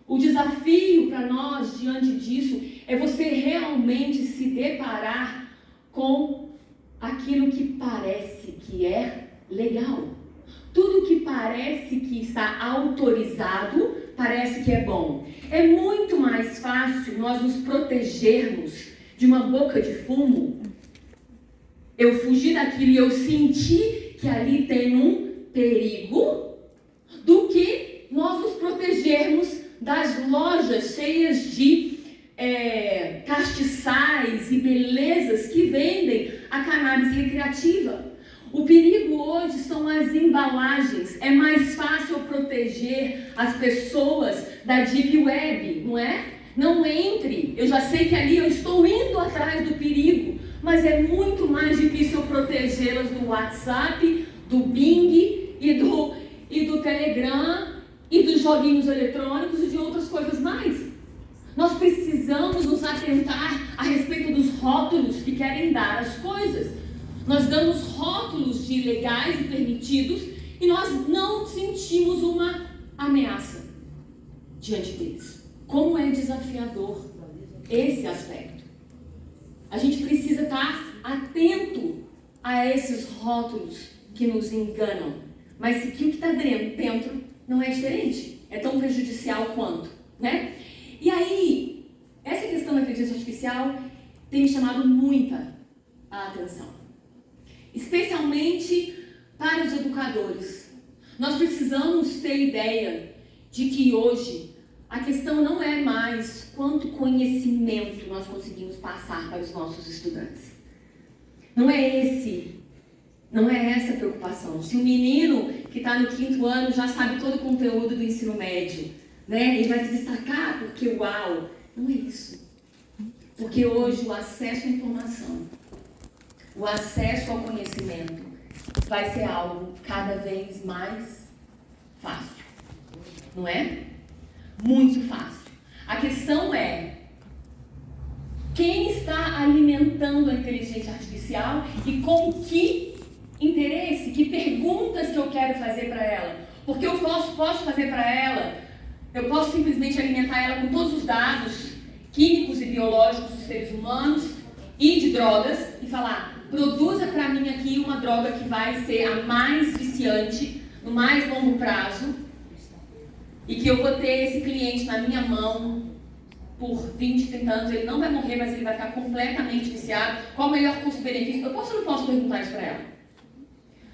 O desafio para nós diante disso é você realmente se deparar com aquilo que parece que é legal. Tudo que parece que está autorizado, parece que é bom. É muito mais fácil nós nos protegermos de uma boca de fumo. Eu fugir daquilo e eu sentir que ali tem um perigo, do que nós nos protegermos das lojas cheias de castiçais e belezas que vendem a cannabis recreativa. O perigo hoje são as embalagens. É mais fácil proteger as pessoas da Deep Web, não é? Não entre. Eu já sei que ali eu estou indo atrás do perigo, mas é muito mais difícil protegê-las do WhatsApp, do Bing e do Telegram e dos joguinhos eletrônicos e de outras coisas mais. Nós precisamos nos atentar a respeito dos rótulos que querem dar as coisas. Nós damos rótulos de legais e permitidos e nós não sentimos uma ameaça diante deles. Como é desafiador esse aspecto. A gente precisa estar atento a esses rótulos que nos enganam. Mas se o que está dentro não é diferente, é tão prejudicial quanto, né? E aí, essa questão da inteligência artificial tem me chamado muita a atenção. Especialmente para os educadores. Nós precisamos ter ideia de que hoje a questão não é mais quanto conhecimento nós conseguimos passar para os nossos estudantes. Não é essa a preocupação. Se o menino que está no 5º ano já sabe todo o conteúdo do ensino médio, né, ele vai se destacar porque uau, não é isso. Porque hoje o acesso à informação, o acesso ao conhecimento vai ser algo cada vez mais fácil, não é? Muito fácil. A questão é quem está alimentando a inteligência artificial e com que interesse, que perguntas que eu quero fazer para ela. Porque eu posso fazer para ela, eu posso simplesmente alimentar ela com todos os dados químicos e biológicos dos seres humanos e de drogas e falar, produza para mim aqui uma droga que vai ser a mais viciante, no mais longo prazo, e que eu vou ter esse cliente na minha mão por 20, 30 anos, ele não vai morrer, mas ele vai ficar completamente viciado. Qual o melhor custo-benefício? Eu posso ou não posso perguntar isso para ela?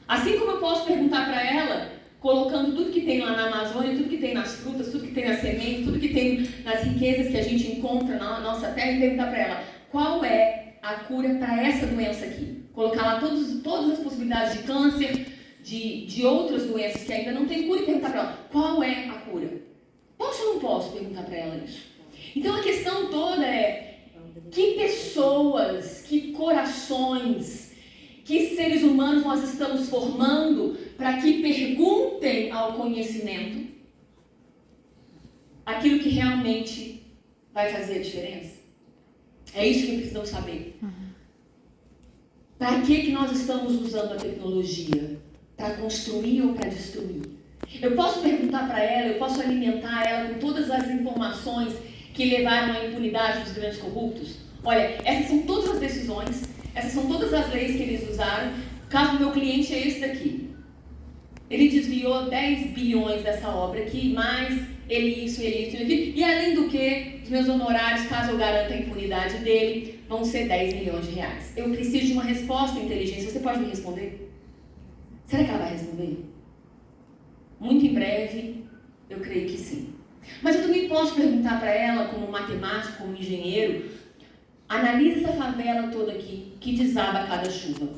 Assim como eu posso perguntar para ela, colocando tudo que tem lá na Amazônia, tudo que tem nas frutas, tudo que tem nas sementes, tudo que tem nas riquezas que a gente encontra na nossa terra, e perguntar para ela, qual é a a cura para essa doença aqui. Colocar lá todas as possibilidades de câncer, de outras doenças que ainda não tem cura e perguntar para ela, qual é a cura? Posso ou não posso perguntar para ela isso? Então a questão toda é, que pessoas, que corações, que seres humanos nós estamos formando para que perguntem ao conhecimento aquilo que realmente vai fazer a diferença? É isso que precisamos saber. Para que nós estamos usando a tecnologia? Para construir ou para destruir? Eu posso perguntar para ela, eu posso alimentar ela com todas as informações que levaram à impunidade dos grandes corruptos? Olha, essas são todas as decisões, essas são todas as leis que eles usaram. O caso do meu cliente é esse daqui. Ele desviou 10 bilhões dessa obra aqui, mais ele isso, e além do que, os meus honorários, caso eu garanta a impunidade dele, vão ser 10 milhões de reais. Eu preciso de uma resposta inteligente. Você pode me responder? Será que ela vai responder? Muito em breve, eu creio que sim. Mas eu também posso perguntar para ela, como matemático, como engenheiro, analisa essa favela toda aqui, que desaba a cada chuva.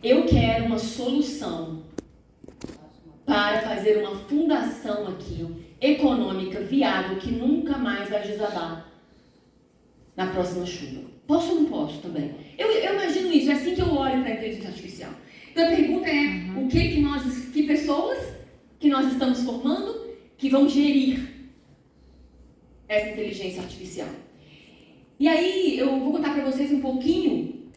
Eu quero uma solução para fazer uma fundação aqui, econômica, viável, que nunca mais vai desabar na próxima chuva. Posso ou não posso também? Eu imagino isso, é assim que eu olho para a inteligência artificial. Então a pergunta é, que pessoas que nós estamos formando que vão gerir essa inteligência artificial? E aí eu vou contar para vocês um pouquinho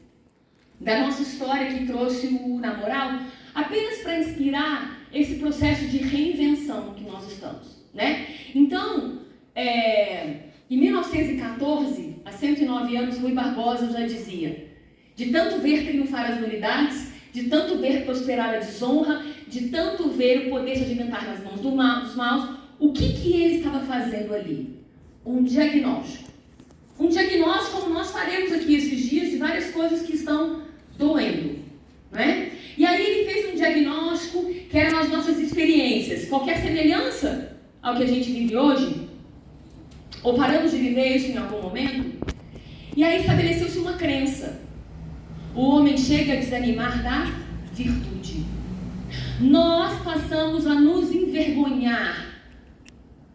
da nossa história que trouxe o Na Moral, apenas para inspirar esse processo de reinvenção que nós estamos, né? Então, em 1914, há 109 anos, Rui Barbosa já dizia: de tanto ver triunfar as nulidades, de tanto ver prosperar a desonra, de tanto ver o poder se alimentar nas mãos dos maus, o que ele estava fazendo ali? Um diagnóstico. Um diagnóstico como nós faremos aqui esses dias de várias coisas que estão doendo, não é? E aí ele fez um diagnóstico que eram as nossas experiências. Qualquer semelhança ao que a gente vive hoje? Ou paramos de viver isso em algum momento? E aí estabeleceu-se uma crença. O homem chega a desanimar da virtude. Nós passamos a nos envergonhar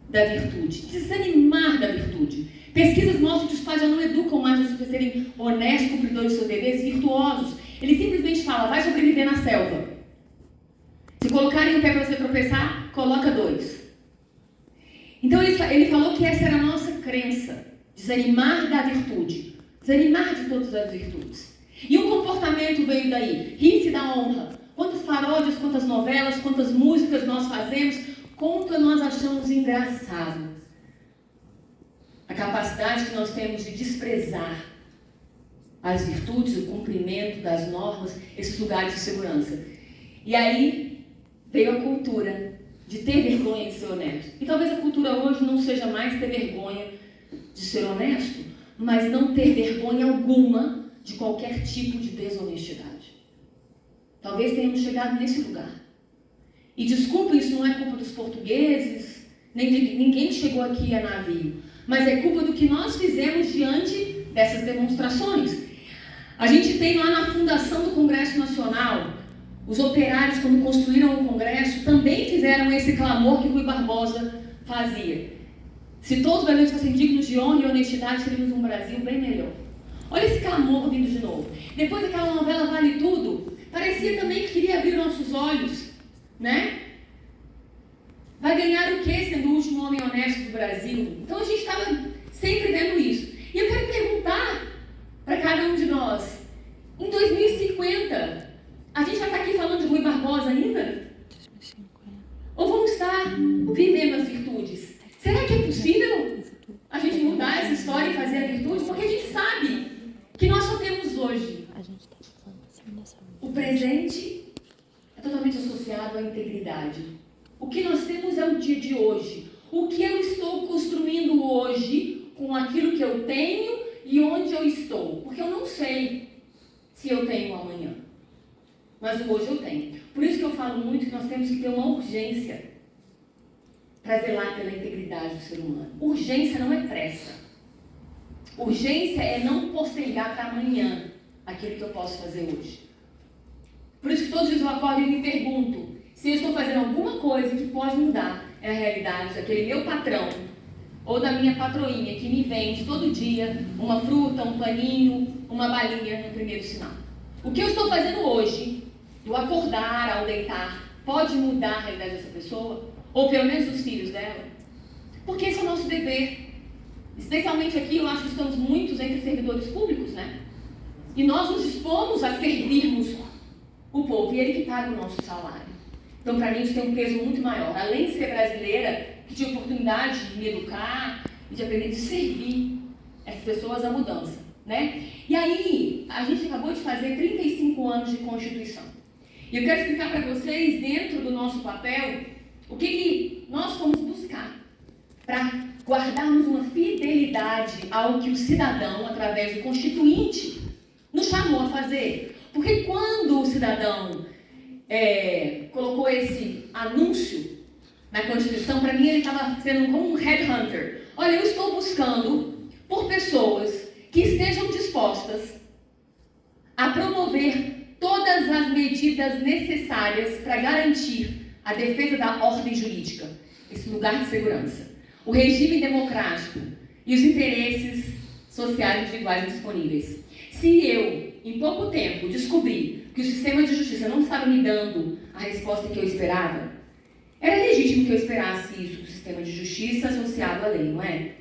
da virtude, desanimar da virtude. Pesquisas mostram que os pais já não educam mais os filhos a serem honestos, cumpridores de seus deveres, virtuosos. Eles simplesmente falam, vai sobreviver na selva. Se colocarem o pé para você tropeçar, coloca 2. Então ele falou que essa era a nossa crença, desanimar da virtude, desanimar de todas as virtudes. E um comportamento veio daí, rir-se da honra. Quantas paródias, quantas novelas, quantas músicas nós fazemos, quanto nós achamos engraçado. A capacidade que nós temos de desprezar as virtudes, o cumprimento das normas, esses lugares de segurança. E aí veio a cultura de ter vergonha de ser honesto. E talvez a cultura hoje não seja mais ter vergonha de ser honesto, mas não ter vergonha alguma de qualquer tipo de desonestidade. Talvez tenhamos chegado nesse lugar. E desculpa, isso não é culpa dos portugueses, nem de ninguém que chegou aqui a navio, mas é culpa do que nós fizemos diante dessas demonstrações. A gente tem lá na fundação do Congresso Nacional, os operários, quando construíram o Congresso, também fizeram esse clamor que Rui Barbosa fazia. Se todos os brasileiros fossem dignos de honra e honestidade, teríamos um Brasil bem melhor. Olha esse clamor vindo de novo. Depois daquela novela Vale Tudo, parecia também que queria abrir nossos olhos, né? Vai ganhar o quê sendo o último homem honesto do Brasil? Então a gente estava sempre vendo isso. E eu quero perguntar para cada um de nós, em 2050, a gente vai estar aqui falando de Rui Barbosa ainda? Ou vamos estar vivendo as virtudes? Será que é possível a gente mudar essa história e fazer a virtude? Porque a gente sabe que nós só temos hoje. O presente é totalmente associado à integridade. O que nós temos é o dia de hoje. O que eu estou construindo hoje com aquilo que eu tenho e onde eu estou. Porque eu não sei se eu tenho amanhã. Mas hoje eu tenho. Por isso que eu falo muito que nós temos que ter uma urgência para zelar pela integridade do ser humano. Urgência não é pressa. Urgência é não postergar para amanhã aquilo que eu posso fazer hoje. Por isso que todos os dias eu acordo e me pergunto se eu estou fazendo alguma coisa que pode mudar a realidade daquele meu patrão ou da minha patroinha que me vende todo dia uma fruta, um paninho, uma balinha no primeiro sinal. O que eu estou fazendo hoje, do acordar ao deitar, pode mudar a realidade dessa pessoa? Ou pelo menos dos filhos dela? Porque esse é o nosso dever. Especialmente aqui, eu acho que estamos muitos entre servidores públicos, né? E nós nos dispomos a servirmos o povo, e ele que paga o nosso salário. Então, para mim, isso tem um peso muito maior. Além de ser brasileira, que tive oportunidade de me educar e de aprender a servir essas pessoas à mudança, né? E aí, a gente acabou de fazer 35 anos de Constituição. E eu quero explicar para vocês, dentro do nosso papel, o que nós fomos buscar para guardarmos uma fidelidade ao que o cidadão, através do Constituinte, nos chamou a fazer. Porque quando o cidadão colocou esse anúncio na Constituição, para mim ele estava sendo como um headhunter. Olha, eu estou buscando por pessoas que estejam dispostas a promover todas as medidas necessárias para garantir a defesa da ordem jurídica, esse lugar de segurança, o regime democrático e os interesses sociais individuais disponíveis. Se eu, em pouco tempo, descobri que o sistema de justiça não estava me dando a resposta que eu esperava, era legítimo que eu esperasse isso do sistema de justiça associado à lei, não é?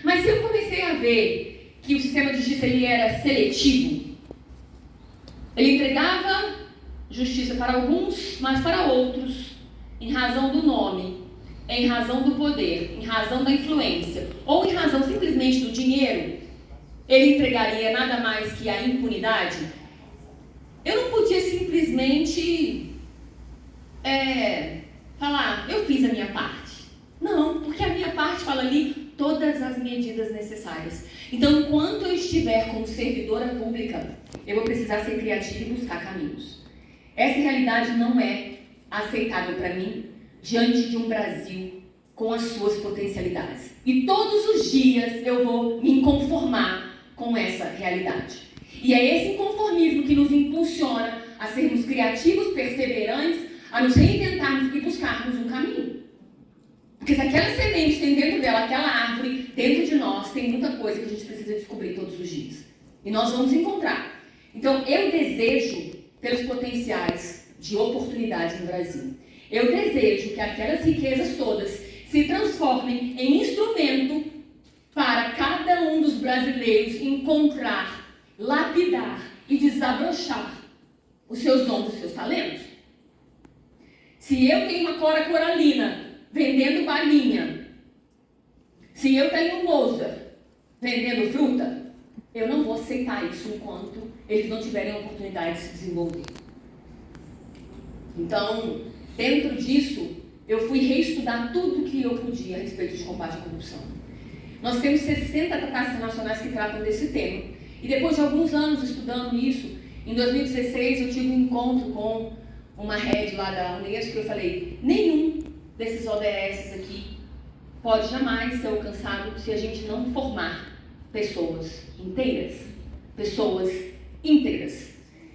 Mas se eu comecei a ver que o sistema de justiça ele era seletivo, ele entregava justiça para alguns, mas para outros, em razão do nome, em razão do poder, em razão da influência, ou em razão simplesmente do dinheiro, ele entregaria nada mais que a impunidade. Eu não podia simplesmente falar, eu fiz a minha parte. Não, porque a minha parte fala ali todas as medidas necessárias. Então, enquanto eu estiver como servidora pública, eu vou precisar ser criativa e buscar caminhos. Essa realidade não é aceitável para mim diante de um Brasil com as suas potencialidades. E todos os dias eu vou me inconformar com essa realidade. E é esse inconformismo que nos impulsiona a sermos criativos, perseverantes, a nos reinventarmos e buscarmos um caminho. Porque se aquela semente tem dentro dela, aquela árvore, dentro de nós, tem muita coisa que a gente precisa descobrir todos os dias. E nós vamos encontrar. Então, eu desejo pelos potenciais de oportunidades no Brasil. Eu desejo que aquelas riquezas todas se transformem em instrumento para cada um dos brasileiros encontrar, lapidar e desabrochar os seus dons, os seus talentos. Se eu tenho uma Cora Coralina vendendo balinha, se eu tenho um Mozart vendendo fruta, eu não vou aceitar isso enquanto eles não tiverem a oportunidade de se desenvolver. Então, dentro disso, eu fui reestudar tudo que eu podia a respeito de combate à corrupção. Nós temos 60 tratados internacionais que tratam desse tema. E depois de alguns anos estudando isso, em 2016 eu tive um encontro com uma head lá da Unesco e eu falei, nenhum desses ODS aqui pode jamais ser alcançado se a gente não formar pessoas inteiras, pessoas íntegras,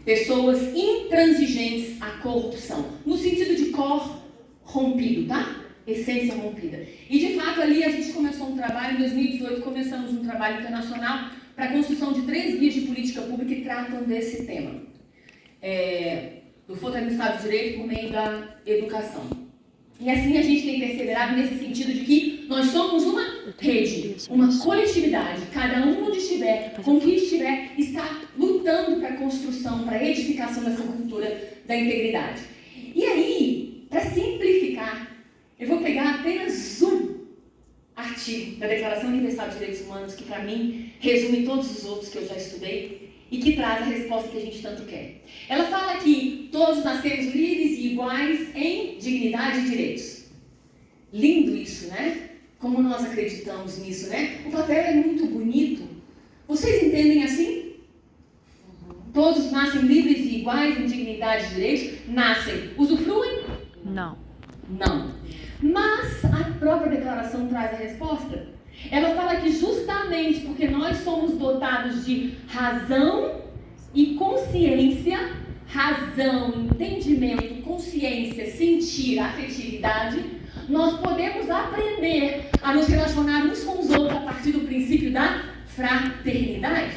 pessoas intransigentes à corrupção, no sentido de corrompido, tá? Essência rompida. E de fato ali a gente começou um trabalho, em 2018 começamos um trabalho internacional para a construção de 3 guias de política pública que tratam desse tema. Do fortalecimento do Estado de Direito por meio da educação. E assim a gente tem perseverado nesse sentido de que nós somos uma rede, uma coletividade. Cada um onde estiver, com quem estiver, está lutando para a construção, para a edificação dessa cultura da integridade. E aí, para simplificar, eu vou pegar apenas um artigo da Declaração Universal de Direitos Humanos que, para mim, resume todos os outros que eu já estudei e que traz a resposta que a gente tanto quer. Ela fala que todos nascemos livres e iguais em dignidade e direitos. Lindo isso, né? Como nós acreditamos nisso, né? O papel é muito bonito. Vocês entendem assim? Todos nascem livres e iguais em dignidade e direitos? Nascem. Usufruem? Não. Não. Mas a própria declaração traz a resposta. Ela fala que justamente porque nós somos dotados de razão e consciência, razão, entendimento, consciência, sentir, afetividade, nós podemos aprender a nos relacionar uns com os outros a partir do princípio da fraternidade.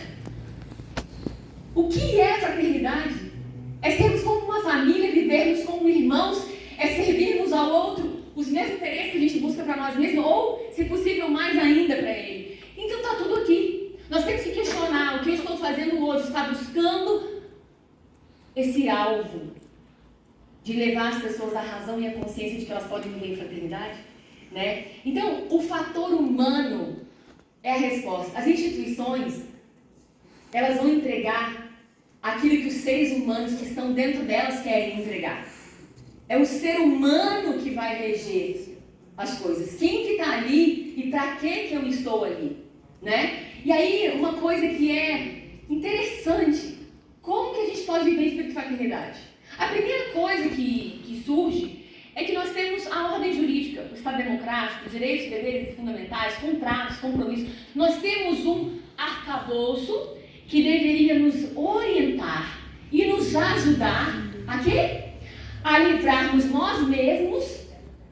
O que é fraternidade? É sermos como uma família, vivermos como irmãos, é servirmos ao outro os mesmos interesses que a gente busca para nós mesmos, ou, se possível, mais ainda para ele. Então está tudo aqui. Nós temos que questionar o que eu estou fazendo hoje, está buscando esse alvo de levar as pessoas à razão e à consciência de que elas podem viver em fraternidade, né? Então, o fator humano é a resposta. As instituições, elas vão entregar aquilo que os seres humanos que estão dentro delas querem entregar. É o ser humano que vai reger as coisas. Quem que está ali e para que eu estou ali, né? E aí, uma coisa que é interessante, como que a gente pode viver em espírito de fraternidade? A primeira coisa que surge é que nós temos a ordem jurídica, o Estado democrático, direitos e deveres fundamentais, contratos, compromissos. Nós temos um arcabouço que deveria nos orientar e nos ajudar a quê? A livrarmos nós mesmos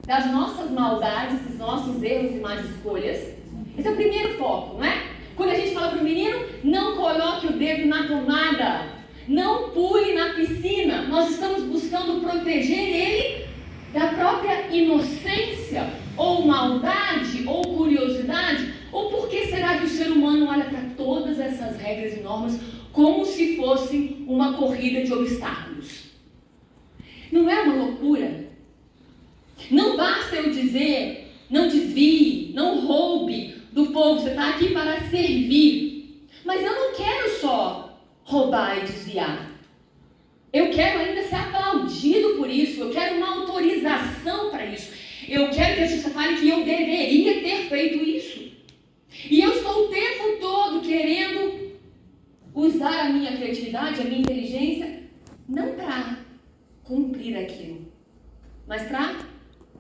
das nossas maldades, dos nossos erros e más escolhas. Esse é o primeiro foco, não é? Quando a gente fala para o menino, não coloque o dedo na tomada, não pule na piscina, nós estamos buscando proteger ele da própria inocência, ou maldade, ou curiosidade, ou por que será que o ser humano olha para todas essas regras e normas como se fosse uma corrida de obstáculos? Não é uma loucura? Não basta eu dizer, não desvie, não roube do povo, você está aqui para servir. Mas eu não quero só roubar e desviar. Eu quero ainda ser aplaudido por isso, eu quero uma autorização para isso. Eu quero que a justiça fale que eu deveria ter feito isso. E eu estou o tempo todo querendo usar a minha criatividade, a minha inteligência, não para cumprir aquilo, mas para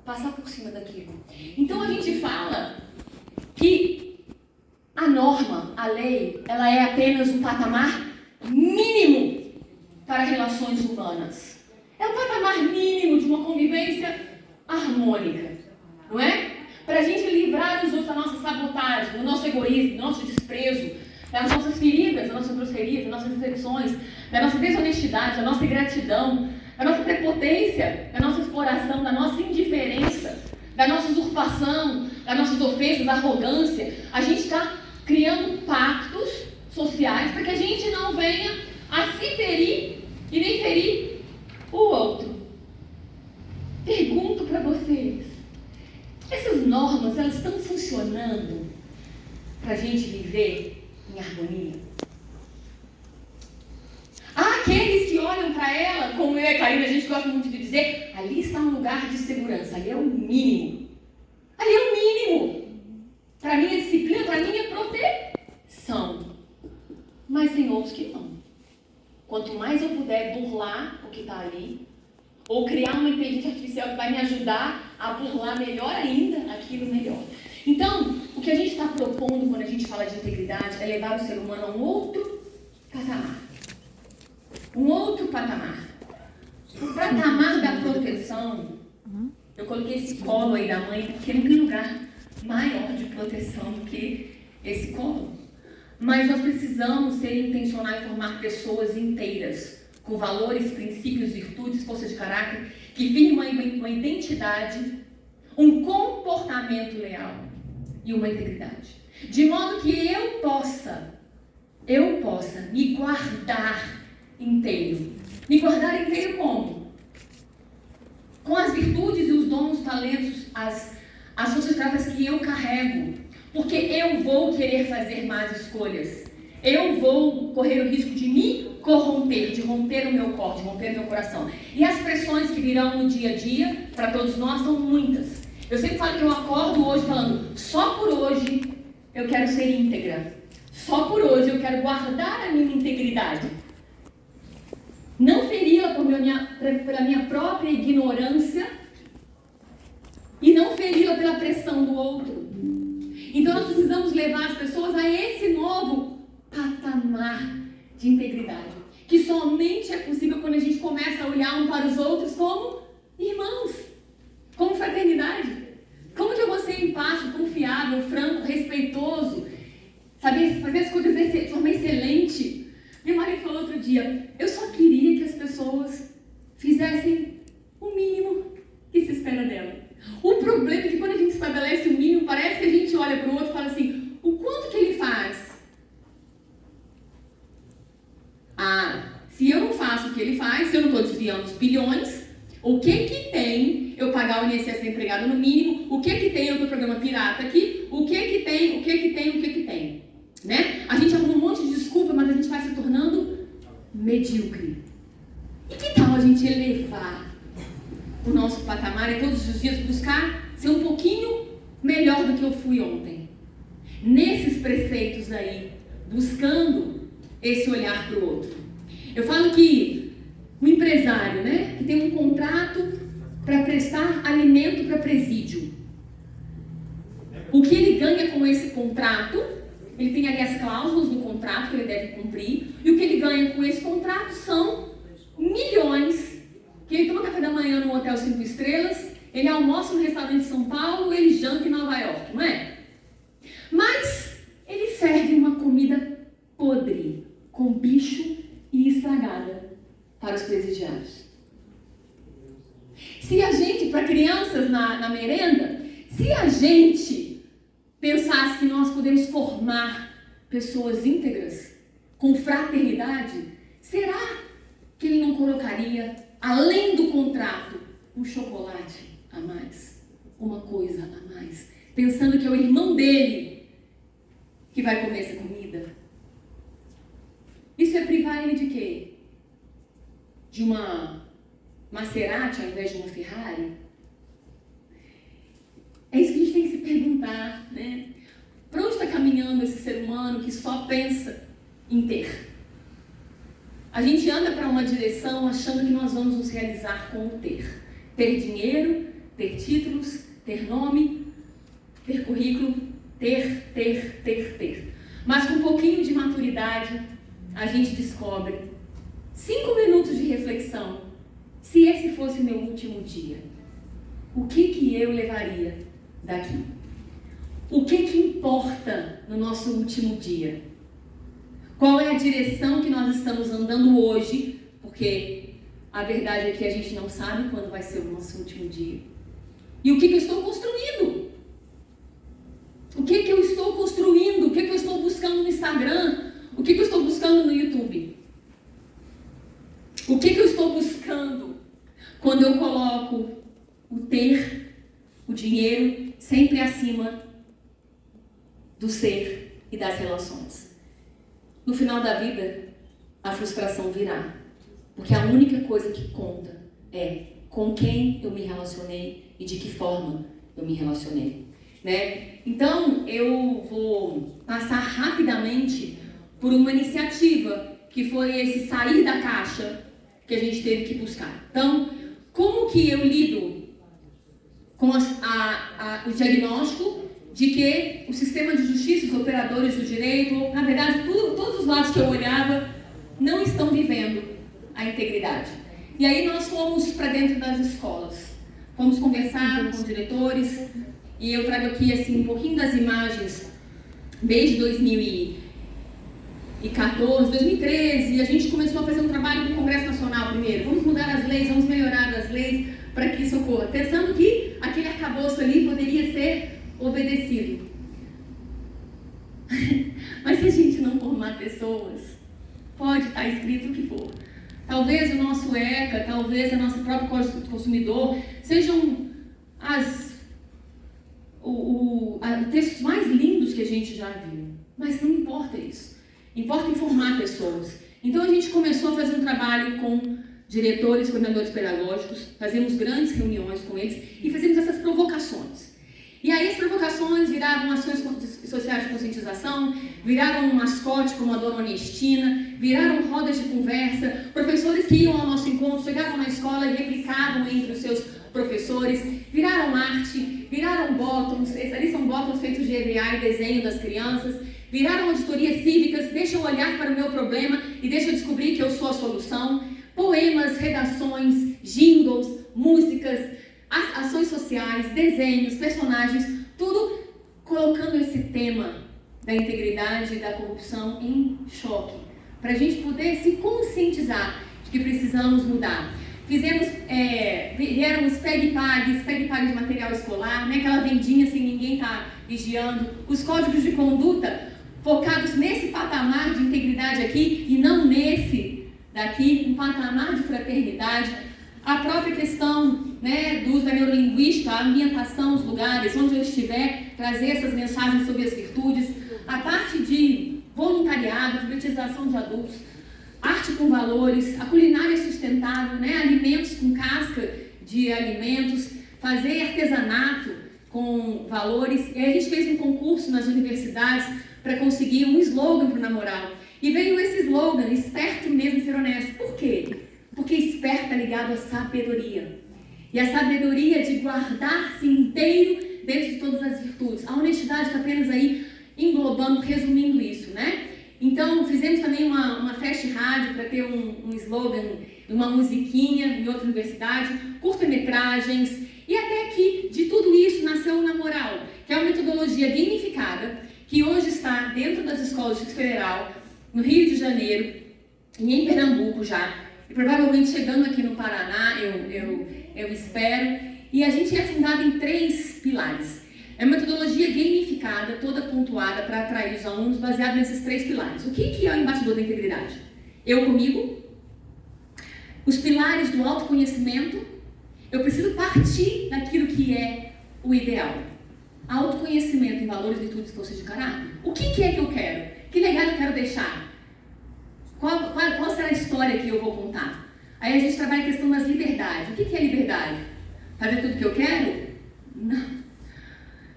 passar por cima daquilo. Então a gente fala que a norma, a lei, ela é apenas um patamar mínimo para relações humanas. É um patamar mínimo de uma convivência harmônica, não é? Para a gente livrar os outros da nossa sabotagem, do nosso egoísmo, do nosso desprezo, das nossas feridas, das nossas grosserias, das nossas decepções, da nossa desonestidade, da nossa ingratidão, da nossa prepotência, da nossa exploração, da nossa indiferença, da nossa usurpação, das nossas ofensas, da arrogância. A gente está criando pactos sociais para que a gente não venha a se ferir e nem ferir o outro. Pergunto para vocês, essas normas, elas estão funcionando para a gente viver em harmonia? Há aqueles que olham para ela, como eu e a Karina, a gente gosta muito de dizer, ali está um lugar de segurança, ali é o mínimo. Ali é o mínimo. Para mim é disciplina, para mim é proteção. Mas tem outros que não. Quanto mais eu puder burlar o que está ali, ou criar uma inteligência artificial que vai me ajudar a burlar melhor ainda, aquilo melhor. Então, o que a gente está propondo quando a gente fala de integridade é levar o ser humano a um outro patamar. Um outro patamar. O patamar da proteção, eu coloquei esse colo aí da mãe, porque não tem lugar maior de proteção do que esse colo. Mas nós precisamos ser intencionais em formar pessoas inteiras, com valores, princípios, virtudes, força de caráter, que firmam uma identidade, um comportamento leal e uma integridade. De modo que eu possa me guardar inteiro. Me guardar inteiro como? Com as virtudes e os dons, os talentos, as forças de caráter que eu carrego. Porque eu vou querer fazer más escolhas. Eu vou correr o risco de me corromper, de romper o meu corpo, de romper o meu coração. E as pressões que virão no dia a dia, para todos nós, são muitas. Eu sempre falo que eu acordo hoje falando, só por hoje eu quero ser íntegra. Só por hoje eu quero guardar a minha integridade. Não feri-la pela minha própria ignorância e não feri-la pela pressão do outro. Então nós precisamos levar as pessoas a esse novo patamar de integridade. que somente é possível quando a gente começa a olhar um para os outros como irmãos, como fraternidade. Como que eu vou ser empático, confiável, franco, respeitoso, saber fazer as coisas de forma excelente? Meu marido falou outro dia, eu só queria que as pessoas fizessem o mínimo que se espera dela. O problema é que quando a gente estabelece o mínimo, parece que a gente olha para o outro e fala assim, o quanto que ele faz? Se eu não faço o que ele faz, se eu não estou desviando os bilhões, o que tem eu pagar o INSS da empregada no mínimo, o que tem eu ter programa pirata aqui, o que tem, né? A gente arruma um monte de desculpa, mas a gente vai se tornando medíocre. E que tal a gente elevar o nosso patamar e todos os dias buscar ser um pouquinho melhor do que eu fui ontem? Nesses preceitos aí, buscando esse olhar para o outro. Eu falo que um empresário, né, que tem um contrato para prestar alimento para presídio, o que ele ganha com esse contrato, ele tem ali as cláusulas do contrato que ele deve cumprir, e o que ele ganha com esse contrato são milhões, que ele toma café da manhã no hotel 5 estrelas, ele almoça no restaurante de São Paulo, ele janta em Nova York, não é? Mas ele serve uma comida podre, com bicho e estragada para os presidiários. Se a gente, para crianças na merenda, se a gente pensasse que nós podemos formar pessoas íntegras, com fraternidade, será que ele não colocaria, além do contrato, um chocolate a mais, uma coisa a mais, pensando que é o irmão dele que vai comer essa comida? Isso é privar ele de quê? De uma Maserati ao invés de uma Ferrari? É isso que a gente tem que se perguntar, né? Para onde está caminhando esse ser humano que só pensa em ter? A gente anda para uma direção achando que nós vamos nos realizar com o ter. Ter dinheiro, ter títulos, ter nome, ter currículo, ter. Mas com um pouquinho de maturidade, a gente descobre 5 minutos de reflexão. Se esse fosse meu último dia, o que eu levaria daqui? O que importa no nosso último dia? Qual é a direção que nós estamos andando hoje? Porque a verdade é que a gente não sabe quando vai ser o nosso último dia. E o que eu estou construindo? O que eu estou construindo? O que eu estou buscando no Instagram? O que eu estou buscando no YouTube? O que eu estou buscando quando eu coloco o ter, o dinheiro, sempre acima do ser e das relações? No final da vida, a frustração virá. Porque a única coisa que conta é com quem eu me relacionei e de que forma eu me relacionei, né? Então, eu vou passar rapidamente por uma iniciativa que foi esse sair da caixa que a gente teve que buscar. Então, como que eu lido com o diagnóstico de que o sistema de justiça, os operadores do direito, na verdade, todos os lados que eu olhava, não estão vivendo a integridade. E aí nós fomos para dentro das escolas, fomos conversar com diretores, e eu trago aqui assim, um pouquinho das imagens desde 2014, 2013, e a gente começou a fazer um trabalho no Congresso Nacional primeiro. Vamos mudar as leis, vamos melhorar as leis para que isso ocorra, pensando que aquele arcabouço ali poderia ser obedecido. Mas se a gente não formar pessoas, pode estar escrito o que for. Talvez o nosso ECA, talvez a nossa própria Código do Consumidor sejam textos mais lindos que a gente já viu. Mas não importa isso. Importa informar pessoas. Então a gente começou a fazer um trabalho com diretores, coordenadores pedagógicos, fazemos grandes reuniões com eles e fazemos essas provocações. E aí as provocações viravam ações sociais de conscientização, viraram um mascote como a Dona Ernestina, viraram rodas de conversa, professores que iam ao nosso encontro, chegavam na escola e replicavam entre os seus professores, viraram arte, viraram bottoms, ali são bottoms feitos de EVA e desenho das crianças, viraram auditorias cívicas, deixa eu olhar para o meu problema e deixa eu descobrir que eu sou a solução, poemas, redações, jingles, músicas, ações sociais, desenhos, personagens, tudo colocando esse tema da integridade e da corrupção em choque, para a gente poder se conscientizar de que precisamos mudar. Vieram os pegue-pague de material escolar, né? Aquela vendinha sem ninguém estar vigiando, os códigos de conduta focados nesse patamar de integridade aqui e não nesse daqui, um patamar de fraternidade, a própria questão, né, do uso da neurolinguística, a ambientação, os lugares onde eu estiver, trazer essas mensagens sobre as virtudes, a parte de voluntariado, alfabetização de adultos, arte com valores, a culinária sustentável, né? Alimentos com casca de alimentos, fazer artesanato com valores. E aí a gente fez um concurso nas universidades para conseguir um slogan para o namoral. E veio esse slogan, esperto mesmo ser honesto. Por quê? Porque esperto é ligado à sabedoria. E a sabedoria de guardar-se inteiro dentro de todas as virtudes. A honestidade está apenas aí englobando, resumindo isso, né? Então, fizemos também uma fast rádio para ter um slogan, uma musiquinha em outra universidade, curta-metragens, e até que de tudo isso nasceu o Namoral, que é uma metodologia gamificada, que hoje está dentro das escolas do Distrito Federal, no Rio de Janeiro e em Pernambuco já, e provavelmente chegando aqui no Paraná, eu espero, e a gente é fundado em 3 pilares. É uma metodologia gamificada, toda pontuada para atrair os alunos, baseada nesses 3 pilares. O que é o embaixador da integridade? Eu comigo, os pilares do autoconhecimento, eu preciso partir daquilo que é o ideal. Autoconhecimento em valores, virtudes e forças de caráter. O que é que eu quero? Que legado eu quero deixar? Qual será a história que eu vou contar? Aí a gente trabalha a questão das liberdades. O que é liberdade? Fazer tudo que eu quero? Não.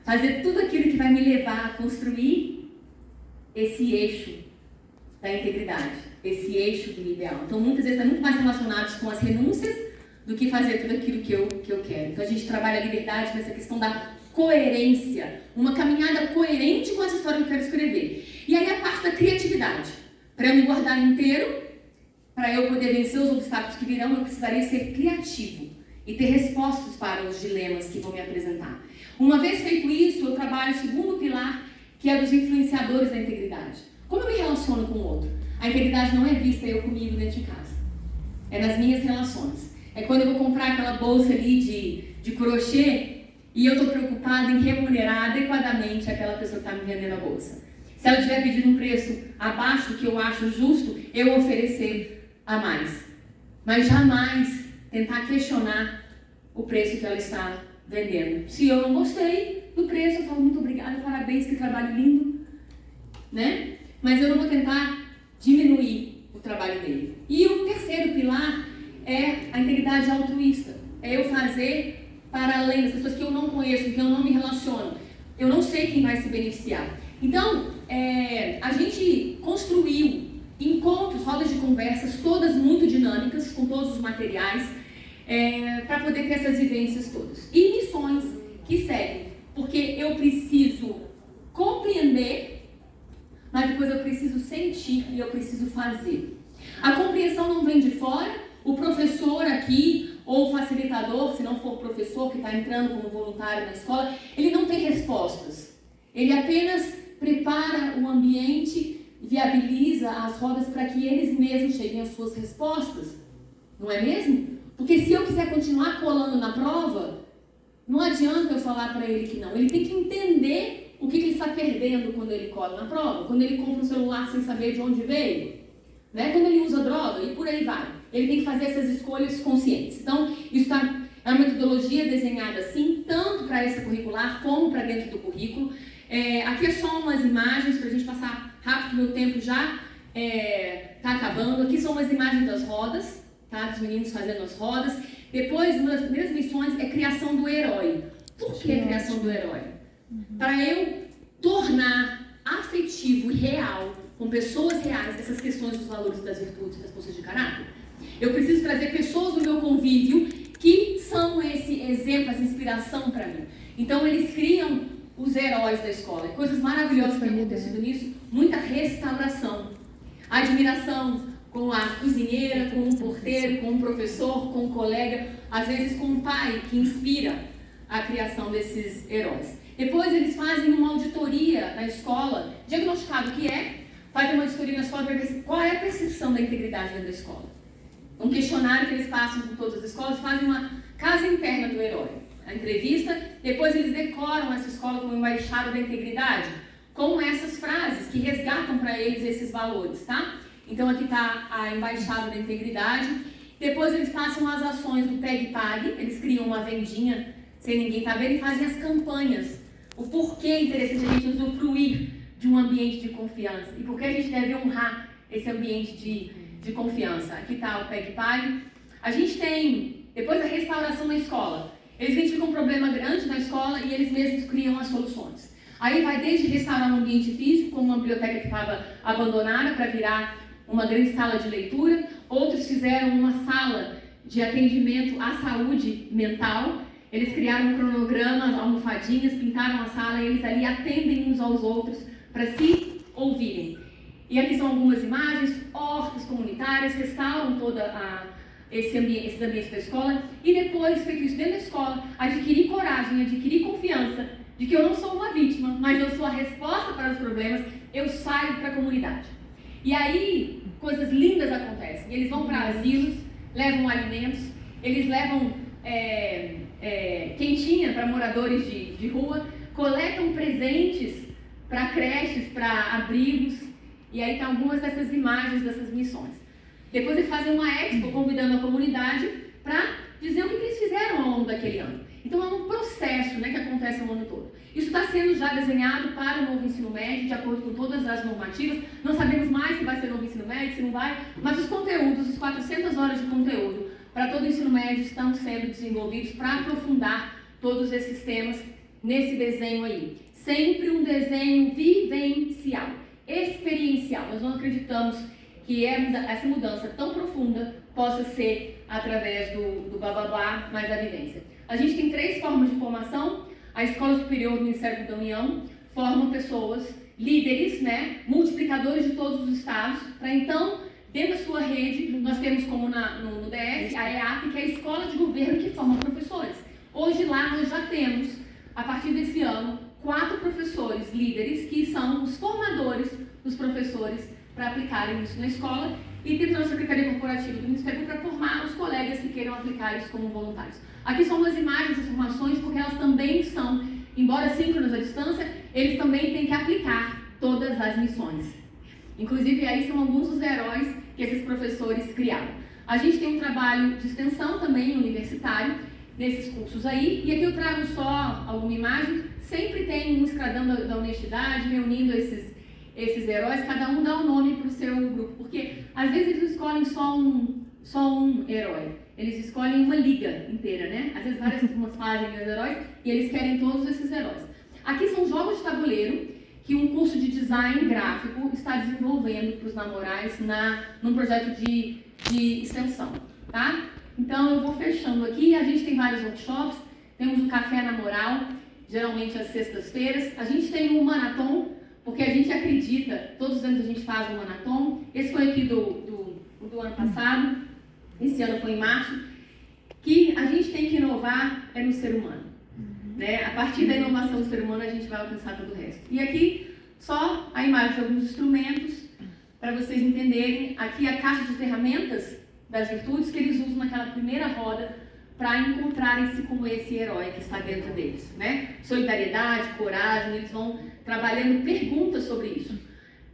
Fazer tudo aquilo que vai me levar a construir esse eixo da integridade, esse eixo do ideal. Então, muitas vezes, está muito mais relacionado com as renúncias do que fazer tudo aquilo que eu quero. Então, a gente trabalha a liberdade nessa questão da coerência, uma caminhada coerente com essa história que eu quero escrever. E aí, a parte da criatividade. Para eu me guardar inteiro, para eu poder vencer os obstáculos que virão, eu precisaria ser criativo e ter respostas para os dilemas que vão me apresentar. Uma vez feito isso, eu trabalho o segundo pilar, que é dos influenciadores da integridade. Como eu me relaciono com o outro? A integridade não é vista eu comigo dentro de casa. É nas minhas relações. É quando eu vou comprar aquela bolsa ali de crochê e eu estou preocupada em remunerar adequadamente aquela pessoa que está me vendendo a bolsa. Se ela tiver pedindo um preço abaixo do que eu acho justo, eu oferecer a mais. Mas jamais tentar questionar o preço que ela está vendendo. Se eu não gostei do preço, eu falo muito obrigada, parabéns, que trabalho lindo, né? Mas eu não vou tentar diminuir o trabalho dele. E o terceiro pilar é a integridade altruísta. É eu fazer para além das pessoas que eu não conheço, com quem eu não me relaciono. Eu não sei quem vai se beneficiar. Então, a gente construiu encontros, rodas de conversas, todas muito dinâmicas, com todos os materiais, para poder ter essas vivências todas. E missões que seguem, porque eu preciso compreender, mas depois eu preciso sentir e eu preciso fazer. A compreensão não vem de fora, o professor aqui, ou o facilitador, se não for o professor que está entrando como voluntário na escola, ele não tem respostas. Ele apenas prepara o ambiente, viabiliza as rodas para que eles mesmos cheguem às suas respostas. Não é mesmo? Porque se eu quiser continuar colando na prova, não adianta eu falar para ele que não. Ele tem que entender o que ele está perdendo quando ele cola na prova, quando ele compra um celular sem saber de onde veio, né? Quando ele usa droga e por aí vai. Ele tem que fazer essas escolhas conscientes. Então, isso é uma metodologia desenhada assim, tanto para essa curricular como para dentro do currículo. Aqui é só umas imagens para a gente passar rápido, meu tempo já está acabando. Aqui são umas imagens das rodas, tá? Dos meninos fazendo as rodas. Depois, uma das primeiras missões é criação do herói. Por que a criação do herói? Para eu tornar afetivo e real, com pessoas reais, essas questões dos valores, das virtudes, das forças de caráter. Eu preciso trazer pessoas do meu convívio que são esse exemplo, essa inspiração para mim? Então eles criam os heróis da escola. Coisas maravilhosas que têm acontecido nisso, muita restauração, admiração com a cozinheira, com o porteiro, com o professor, com o colega, às vezes com o pai que inspira a criação desses heróis. Depois eles fazem uma auditoria na escola, diagnosticado o que é, fazem uma auditoria na escola para ver qual é a percepção da integridade dentro da escola. Um questionário que eles passam por todas as escolas, fazem uma casa interna do herói. A entrevista, depois eles decoram essa escola como embaixada da integridade, com essas frases que resgatam para eles esses valores, tá? Então aqui está a embaixada da integridade. Depois eles passam as ações do Pegue e Pague, eles criam uma vendinha sem ninguém estar vendo e fazem as campanhas. O porquê é interessante a gente usufruir de um ambiente de confiança e por que a gente deve honrar esse ambiente de confiança. Aqui está o Pegue e Pague. A gente tem, depois da restauração na escola, eles identificam um problema grande na escola e eles mesmos criam as soluções. Aí vai desde restaurar um ambiente físico, como uma biblioteca que estava abandonada para virar uma grande sala de leitura. Outros fizeram uma sala de atendimento à saúde mental. Eles criaram um cronograma, almofadinhas, pintaram a sala e eles ali atendem uns aos outros para se ouvirem. E aqui são algumas imagens, hortas comunitárias, restauram esses ambientes da escola. E depois, feito isso dentro da escola, adquirir coragem, adquirir confiança de que eu não sou uma vítima, mas eu sou a resposta para os problemas, eu saio para a comunidade. E aí, coisas lindas acontecem. Eles vão para asilos, levam alimentos, eles levam quentinha para moradores de rua, coletam presentes para creches, para abrigos, e aí tem algumas dessas imagens dessas missões. Depois eles fazem uma expo convidando a comunidade para dizer o que eles fizeram ao longo daquele ano. Então é um processo, né, que acontece o ano todo. Isso está sendo já desenhado para o novo ensino médio, de acordo com todas as normativas. Não sabemos mais se vai ser novo ensino médio, se não vai, mas os conteúdos, os 400 horas de conteúdo para todo o ensino médio estão sendo desenvolvidos para aprofundar todos esses temas nesse desenho aí. Sempre um desenho vivencial, experiencial. Nós não acreditamos que essa mudança tão profunda possa ser através do blá blá blá, mas da vivência. A gente tem 3 formas de formação. A Escola Superior do Ministério da União forma pessoas, líderes, né, multiplicadores de todos os estados, para então, dentro da sua rede, nós temos como no DF, a EAP, que é a Escola de Governo que forma professores. Hoje lá nós já temos, a partir desse ano, 4 professores líderes que são os formadores dos professores para aplicarem isso na escola, e temos a Secretaria Corporativa do Ministério para formar os colegas que queiram aplicar isso como voluntários. Aqui são umas imagens das formações, porque elas também são, embora síncronas à distância, eles também têm que aplicar todas as missões. Inclusive, aí são alguns dos heróis que esses professores criaram. A gente tem um trabalho de extensão também universitário, nesses cursos aí, e aqui eu trago só alguma imagem. Sempre tem um escradão da honestidade, reunindo esses heróis, cada um dá um nome para o seu grupo, porque às vezes eles escolhem só um herói, eles escolhem uma liga inteira, né? Às vezes várias turmas fazem os heróis e eles querem todos esses heróis. Aqui são jogos de tabuleiro que um curso de design gráfico está desenvolvendo para os namorais num projeto de extensão, tá? Então eu vou fechando aqui. A gente tem vários workshops, temos o Café na Moral, geralmente às sextas-feiras. A gente tem um Manatom, porque a gente acredita, todos os anos a gente faz um Manatom. Esse foi aqui do ano passado, esse ano foi em março, que a gente tem que inovar no ser humano. Né? A partir da inovação do ser humano a gente vai alcançar todo o resto. E aqui só a imagem de alguns instrumentos, para vocês entenderem. Aqui a caixa de ferramentas das virtudes que eles usam naquela primeira roda para encontrarem-se como esse herói que está dentro deles, né? Solidariedade, coragem, eles vão trabalhando perguntas sobre isso.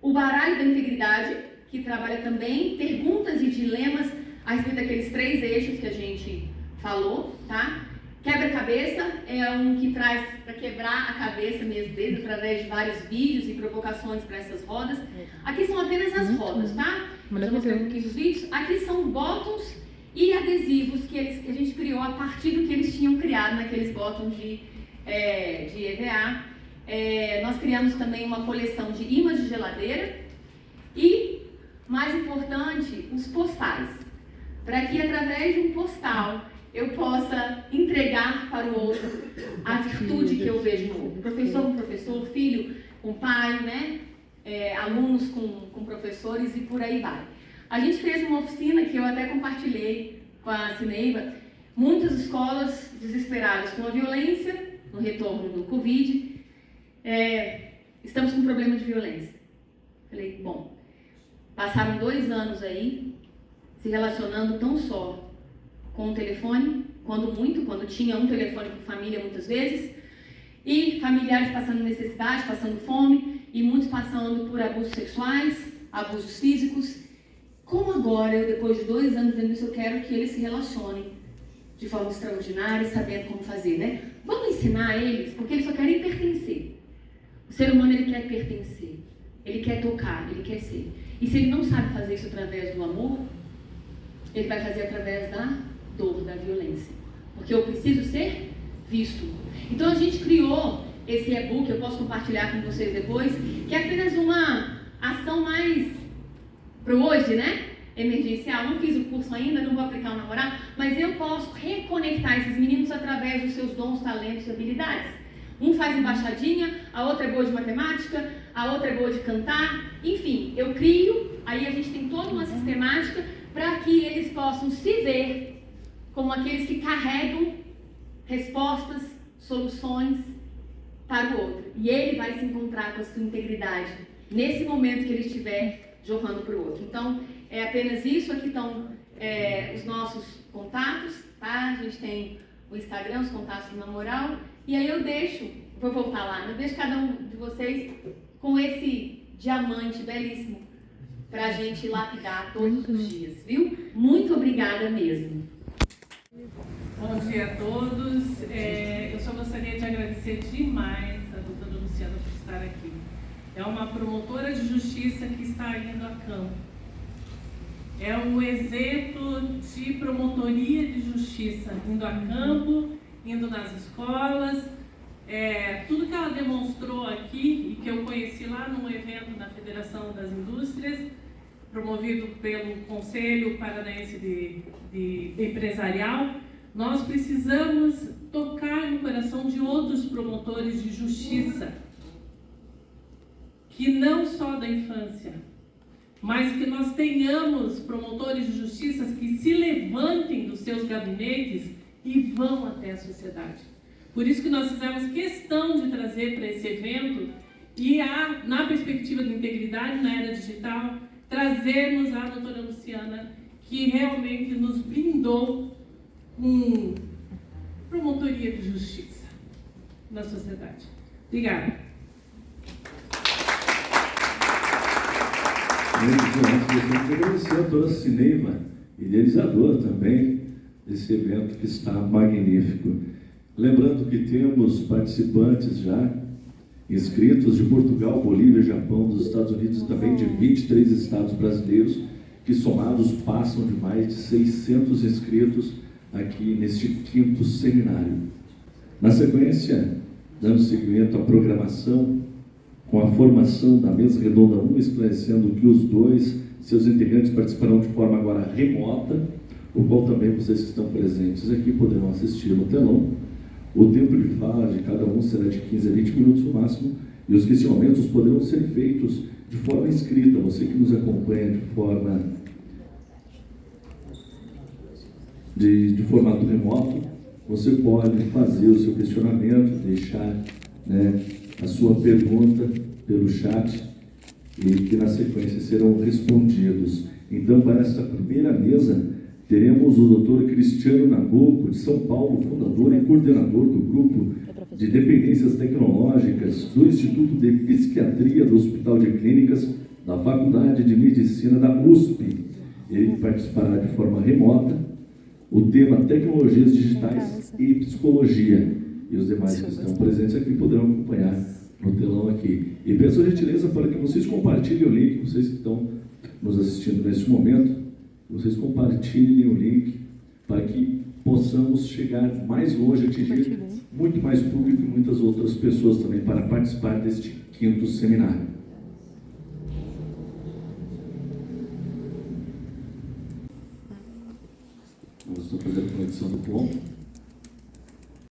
O baralho da integridade, que trabalha também perguntas e dilemas a respeito daqueles 3 eixos que a gente falou, tá? Quebra-cabeça é um que traz para quebrar a cabeça mesmo deles, através de vários vídeos e provocações para essas rodas. Aqui são apenas as rodas, tá? Já mostrei um pouquinho dos vídeos. Aqui são botões e adesivos que a gente criou a partir do que eles tinham criado naqueles botões de EVA. Nós criamos também uma coleção de ímãs de geladeira e, mais importante, os postais. Para que através de um postal eu possa entregar para o outro a virtude que eu vejo no outro. Professor com professor, filho com pai, né? Alunos com professores e por aí vai. A gente fez uma oficina que eu até compartilhei com a Cineiva. Muitas escolas desesperadas com a violência, no retorno do Covid. Estamos com um problema de violência. Falei, bom, passaram 2 anos aí, se relacionando tão só com o telefone, quando tinha um telefone por família muitas vezes, e familiares passando necessidade, passando fome, e muitos passando por abusos sexuais, abusos físicos. Como agora, depois de 2 anos vendo isso, eu quero que eles se relacionem de forma extraordinária, sabendo como fazer, né? Vamos ensinar eles, porque eles só querem pertencer. O ser humano, ele quer pertencer, ele quer tocar, ele quer ser. E se ele não sabe fazer isso através do amor, ele vai fazer através da dor, da violência. Porque eu preciso ser visto. Então a gente criou esse e-book, eu posso compartilhar com vocês depois, que é apenas uma ação mais para hoje, né? Emergencial. Não fiz o curso ainda, não vou aplicar o namorado, mas eu posso reconectar esses meninos através dos seus dons, talentos e habilidades. Um faz embaixadinha, a outra é boa de matemática, a outra é boa de cantar, enfim, eu crio, aí a gente tem toda uma sistemática para que eles possam se ver como aqueles que carregam respostas, soluções para o outro. E ele vai se encontrar com a sua integridade nesse momento que ele estiver jorrando para o outro. Então, é apenas isso. Aqui estão os nossos contatos, tá? A gente tem o Instagram, os contatos do Namoral. E aí eu vou voltar lá, eu deixo cada um de vocês com esse diamante belíssimo para a gente lapidar todos os dias, viu? Muito obrigada mesmo. Bom dia a todos. Eu só gostaria de agradecer demais a doutora Luciana por estar aqui. É uma promotora de justiça que está indo a campo. É um exemplo de promotoria de justiça, indo a campo, indo nas escolas. Tudo que ela demonstrou aqui e que eu conheci lá num evento da Federação das Indústrias, promovido pelo Conselho Paranaense de Empresarial, nós precisamos tocar no coração de outros promotores de justiça, que não só da infância, mas que nós tenhamos promotores de justiça que se levantem dos seus gabinetes e vão até a sociedade. Por isso que nós fizemos questão de trazer para esse evento e, na perspectiva de integridade na era digital, trazermos a doutora Luciana, que realmente nos brindou com promotoria de justiça na sociedade. Obrigada. Gostaria de agradecer a doutora Cineiva, idealizadora também desse evento que está magnífico. Lembrando que temos participantes já inscritos de Portugal, Bolívia, Japão, dos Estados Unidos e também de 23 estados brasileiros, que somados passam de mais de 600 inscritos aqui neste 5º seminário. Na sequência, dando seguimento à programação, com a formação da mesa redonda 1, esclarecendo que os seus integrantes participarão de forma agora remota, o qual também vocês que estão presentes aqui poderão assistir no telão. O tempo de fala de cada um será de 15 a 20 minutos no máximo, e os questionamentos poderão ser feitos de forma escrita. Você que nos acompanha de formato remoto, você pode fazer o seu questionamento, deixar a sua pergunta pelo chat, e que na sequência serão respondidos. Então, para esta primeira mesa, teremos o Dr. Cristiano Nabuco, de São Paulo, fundador e coordenador do Grupo de Dependências Tecnológicas do Instituto de Psiquiatria do Hospital de Clínicas da Faculdade de Medicina da USP. Ele participará de forma remota. O tema Tecnologias Digitais e Psicologia. E os demais que estão presentes aqui poderão acompanhar no telão aqui. E peço a gentileza para que vocês compartilhem o link, vocês que estão nos assistindo neste momento, vocês compartilhem o link para que possamos chegar mais longe, atingir muito mais público e muitas outras pessoas também para participar deste 5º seminário.